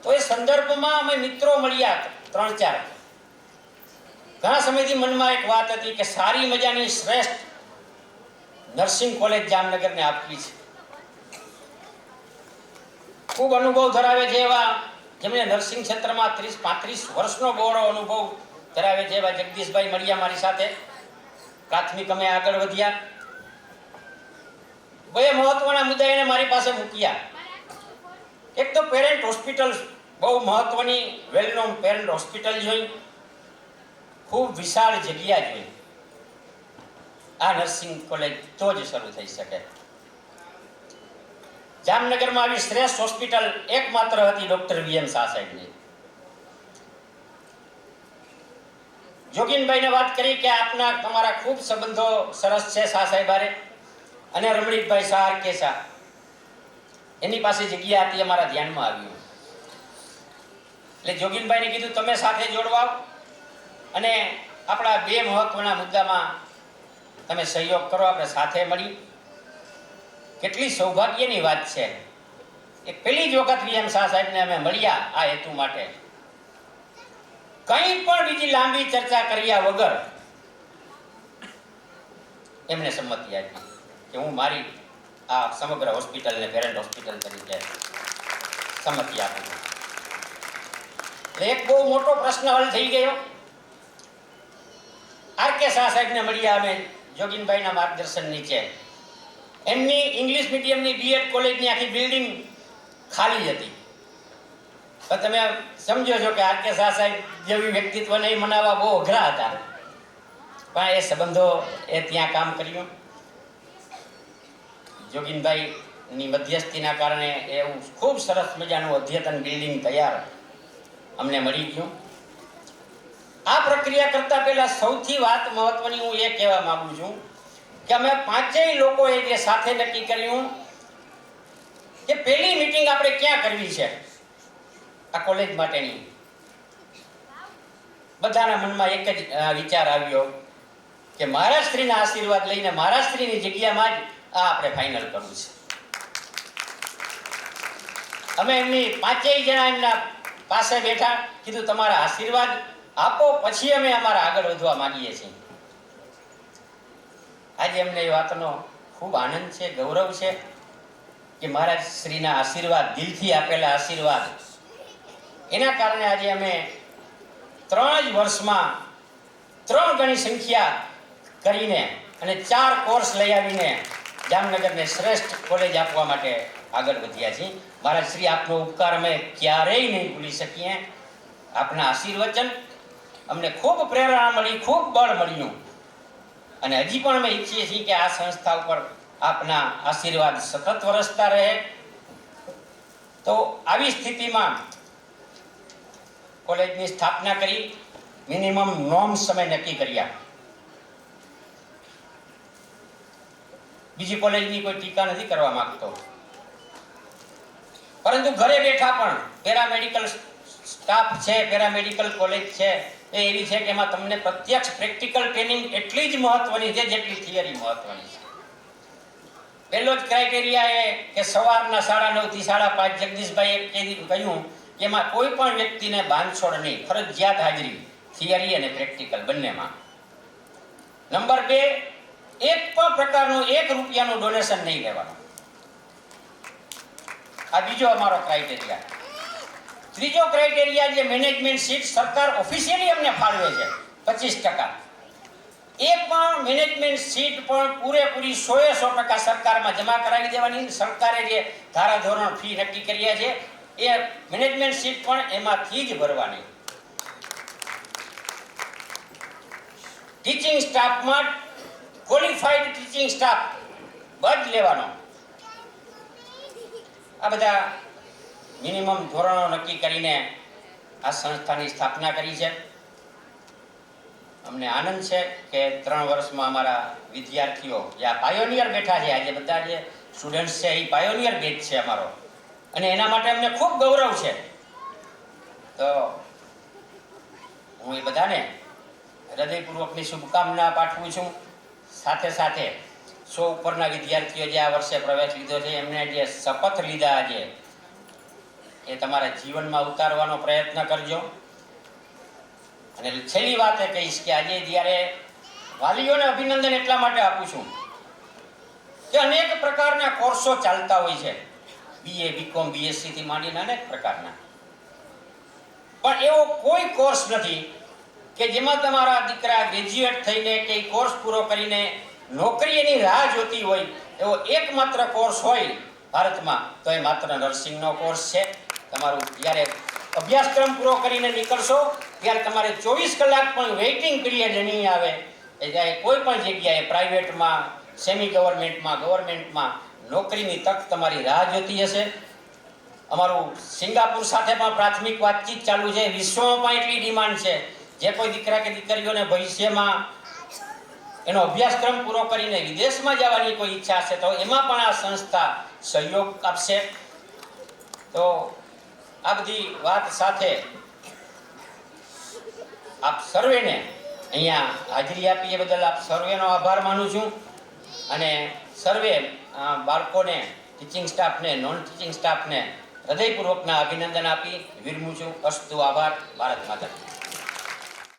તો એ સંદર્ભમાં અમે મિત્રો મળ્યા 3-4. ઘણા સમયથી મનમાં એક વાત હતી કે સારી મજાની શ્રેષ્ઠ નર્સિંગ કોલેજ જામનગરને આપવી છે. ખૂબ અનુભવ ધરાવે છે એવા, જેમણે નર્સિંગ ક્ષેત્રમાં 30-35 વર્ષનો બહોળો અનુભવ ધરાવે છે એવા જગદીશભાઈ મળ્યા મારી સાથે. પ્રાથમિક અમે આગળ વધ્યા. બે મહત્વના મુદ્દા એને મારી પાસે મૂક્યા. એક તો પેરેન્ટ હોસ્પિટલ, બહુ મહત્વની વેલ નોન પેરેન્ટ હોસ્પિટલ જોઈ, ખૂબ વિશાળ જગ્યા જોઈ. આ નર્સિંગ કોલેજ તો જ શરૂ થઈ શકે. જામનગરમાં આવી શ્રેષ્ઠ હોસ્પિટલ એકમાત્ર હતી ડોક્ટર વીએમ શાહ સાહેબની. જોગીનભાઈને વાત કરી કે તમારા ખૂબ સંબંધો સરસ છે શાહ સાહેબ હારે, અને રમણીકભાઈ શાહ, આર કે શાહ, એની પાસે જગ્યા હતી, અમારા ધ્યાનમાં આવ્યું. એટલે જોગીનભાઈને કીધું તમે સાથે જોડવા અને આપણા બે મહત્વના મુદ્દામાં તમે સહયોગ કરો, આપણે સાથે મળી. કેટલી સૌભાગ્યની વાત છે કે પહેલી જ વખત વીએમ શાહ સાહેબને અમે મળ્યા આ હેતુ માટે. કંઈ પણ બીજી લાંબી ચર્ચા કર્યા વગર એમને સંમતિ આપી કે હું મારી આ સમગ્ર હોસ્પિટલને પેરેન્ટ હોસ્પિટલ તરીકે સંમતિ આપું છું. એટલે એક બહુ મોટો પ્રશ્ન હલ થઈ ગયો. આર કે શાહ સાહેબને મળ્યા અમે જોગીનભાઈના માર્ગદર્શન નીચે. એમની ઇંગ્લિશ મીડિયમની બીએડ કોલેજની આખી બિલ્ડિંગ ખાલી હતી. તો તમે સમજો છો કે આર કે શાહ સાહેબ જેવી વ્યક્તિત્વને મનાવવા બહુ અઘરા હતા, પણ એ સંબંધો એ ત્યાં કામ કર્યું. જોગીનભાઈની મધ્યસ્થીના કારણે એવું ખૂબ સરસ મજાનું અદ્યતન બિલ્ડિંગ તૈયાર અમને મળી ગયું. આ પ્રક્રિયા કરતા પહેલા સૌથી વાત મહત્વની હું એ કહેવા માંગુ છું કે અમે પાંચેય લોકોએ જે સાથે નક્કી કર્યું કે પહેલી મીટિંગ આપણે ક્યાં કરવી છે આ કોલેજ માટેની. બધાના મનમાં એક જ વિચાર આવ્યો કે મહારાજશ્રીના આશીર્વાદ લઈને મહારાજશ્રીની જગ્યામાં જ આ આપણે ફાઇનલ કરવું છે. અમે એમની પાંચેય જણા એમના પાસે બેઠા, કીધું તમારા આશીર્વાદ આપો પછી અમે અમારા આગળ વધવા માંગીએ છીએ. આજે અમને એ વાતનો ખૂબ આનંદ છે, ગૌરવ છે કે મહારાજ શ્રીના આશીર્વાદ, દિલથી આપેલા આશીર્વાદ, એના કારણે આજે અમે 3 જ વર્ષમાં 3 ગણી સંખ્યા કરીને અને 4 કોર્સ લઈ આવીને જામનગરને શ્રેષ્ઠ કોલેજ આપવા માટે આગળ વધ્યા છીએ. મહારાજ શ્રી આપનો ઉપકાર અમે ક્યારેય નહીં ભૂલી શકીએ. આપના આશીર્વચન અમને ખૂબ પ્રેરણા મળી, ખૂબ બળ મળ્યું, અને હજી પણ અમે ઈચ્છીએ છીએ કે આ સંસ્થા ઉપર આપના આશીર્વાદ સતત વરસતા રહે. તો આવી સ્થિતિમાં કોલેજની સ્થાપના કરી, મિનિમમ નોર્મ સમય નક્કી કર્યા. બીજી કોલેજની કોઈ ટીકા નથી કરવા માંગતો, પરંતુ ઘરે બેઠા પણ પેરામેડિકલ સ્ટાફ છે, પેરામેડિકલ કોલેજ છે એ એવી છે કે એમાં તમને પ્રત્યક્ષ પ્રેક્ટિકલ ટ્રેનિંગ એટલી જ મહત્વની છે જેટલી થિયરી મહત્વની છે. પહેલો જ ક્રાઇટેરિયા એ કે સવારના 9:30 થી 5:30 જગદીશભાઈએ કહ્યું કે એમાં કોઈ પણ વ્યક્તિને બાંધછોડ નહીં, ફરજિયાત હાજરી, થિયરી અને પ્રેક્ટિકલ બંનેમાં. નંબર 2, એક પણ પ્રકારનું 1 રૂપિયાનું ડોનેશન નહીં લેવાનું. આ બીજો અમારો ક્રાઇટેરિયા. ત્રીજો ક્રાઇટેરિયા જે મેનેજમેન્ટ સીટ સરકાર ઓફિશિયલી અમને ફાળવે છે 25%, એ પણ મેનેજમેન્ટ સીટ પણ પૂરેપૂરી 100% સરકારમાં જમા કરાવી દેવાની. સરકારે જે ધારાધોરણ ફી નક્કી કર્યા છે એ મેનેજમેન્ટ સીટ પણ એમાંથી જ ભરવાની. ટીચિંગ સ્ટાફમાં ક્વોલિફાઈડ ટીચિંગ સ્ટાફ બધ લેવાનો. આ બધા મિનિમમ ધોરણો નક્કી કરીને આ સંસ્થાની સ્થાપના કરી છે. અમને આનંદ છે કે 3 વર્ષમાં અમારા વિદ્યાર્થીઓ જે આ પાયોનિયર બેઠા છે, આજે બધા જે સ્ટુડન્ટ્સ છે એ પાયોનિયર બેચ છે અમારો, અને એના માટે અમને ખૂબ ગૌરવ છે. તો હું એ બધાને હૃદયપૂર્વકની શુભકામના પાઠવું છું. સાથે સાથે 100 ઉપરના વિદ્યાર્થીઓ જે આ વર્ષે પ્રવેશ લીધો છે એમને જે શપથ લીધા આજે એ તમારા જીવનમાં ઉતારવાનો પ્રયત્ન કરજો. અને છેલ્લી વાત એ કહીશ કે આજે જ્યારે વાલીઓને અભિનંદન એટલા માટે આપું છું કે અનેક પ્રકારના કોર્સો ચાલતા હોય છે, BA, BCom, BSc થી માંડીને અનેક પ્રકારના, પણ એવો કોઈ કોર્સ નથી કે જેમાં તમારા દીકરા ગ્રેજ્યુએટ થઈને કે કોર્સ પૂરો કરીને નોકરી એની રાહ જોતી હોય એવો એકમાત્ર કોર્સ હોય ભારતમાં તો એ માત્ર નર્સિંગનો કોર્સ છે. તમારું જ્યારે અભ્યાસક્રમ પૂરો કરીને નીકળશો ત્યારે તમારે 24 કલાક પણ વેઇટિંગ પીરિયડ નહીં આવે. એ જ્યારે કોઈ પણ જગ્યાએ પ્રાઇવેટમાં, સેમી ગવર્મેન્ટમાં, ગવર્મેન્ટમાં નોકરીની તક તમારી રાહ જોતી હશે. અમારું સિંગાપુર સાથે પણ પ્રાથમિક વાતચીત ચાલુ છે. વિશ્વમાં પણ એટલી ડિમાન્ડ છે. જે કોઈ દીકરા કે દીકરીઓને ભવિષ્યમાં એનો અભ્યાસક્રમ પૂરો કરીને વિદેશમાં જવાની કોઈ ઈચ્છા હશે તો એમાં પણ આ સંસ્થા સહયોગ આપશે. તો આ બધી વાત સાથે આપ સર્વેને અહીંયા હાજરી આપી એ બદલ આપ સર્વેનો આભાર માનું છું. અને સર્વે બાળકોને, ટીચિંગ સ્ટાફને, નોન ટીચિંગ સ્ટાફને હૃદયપૂર્વકના અભિનંદન આપી વિરમું છું. અસ્તુ. આભાર. ભારત માતા.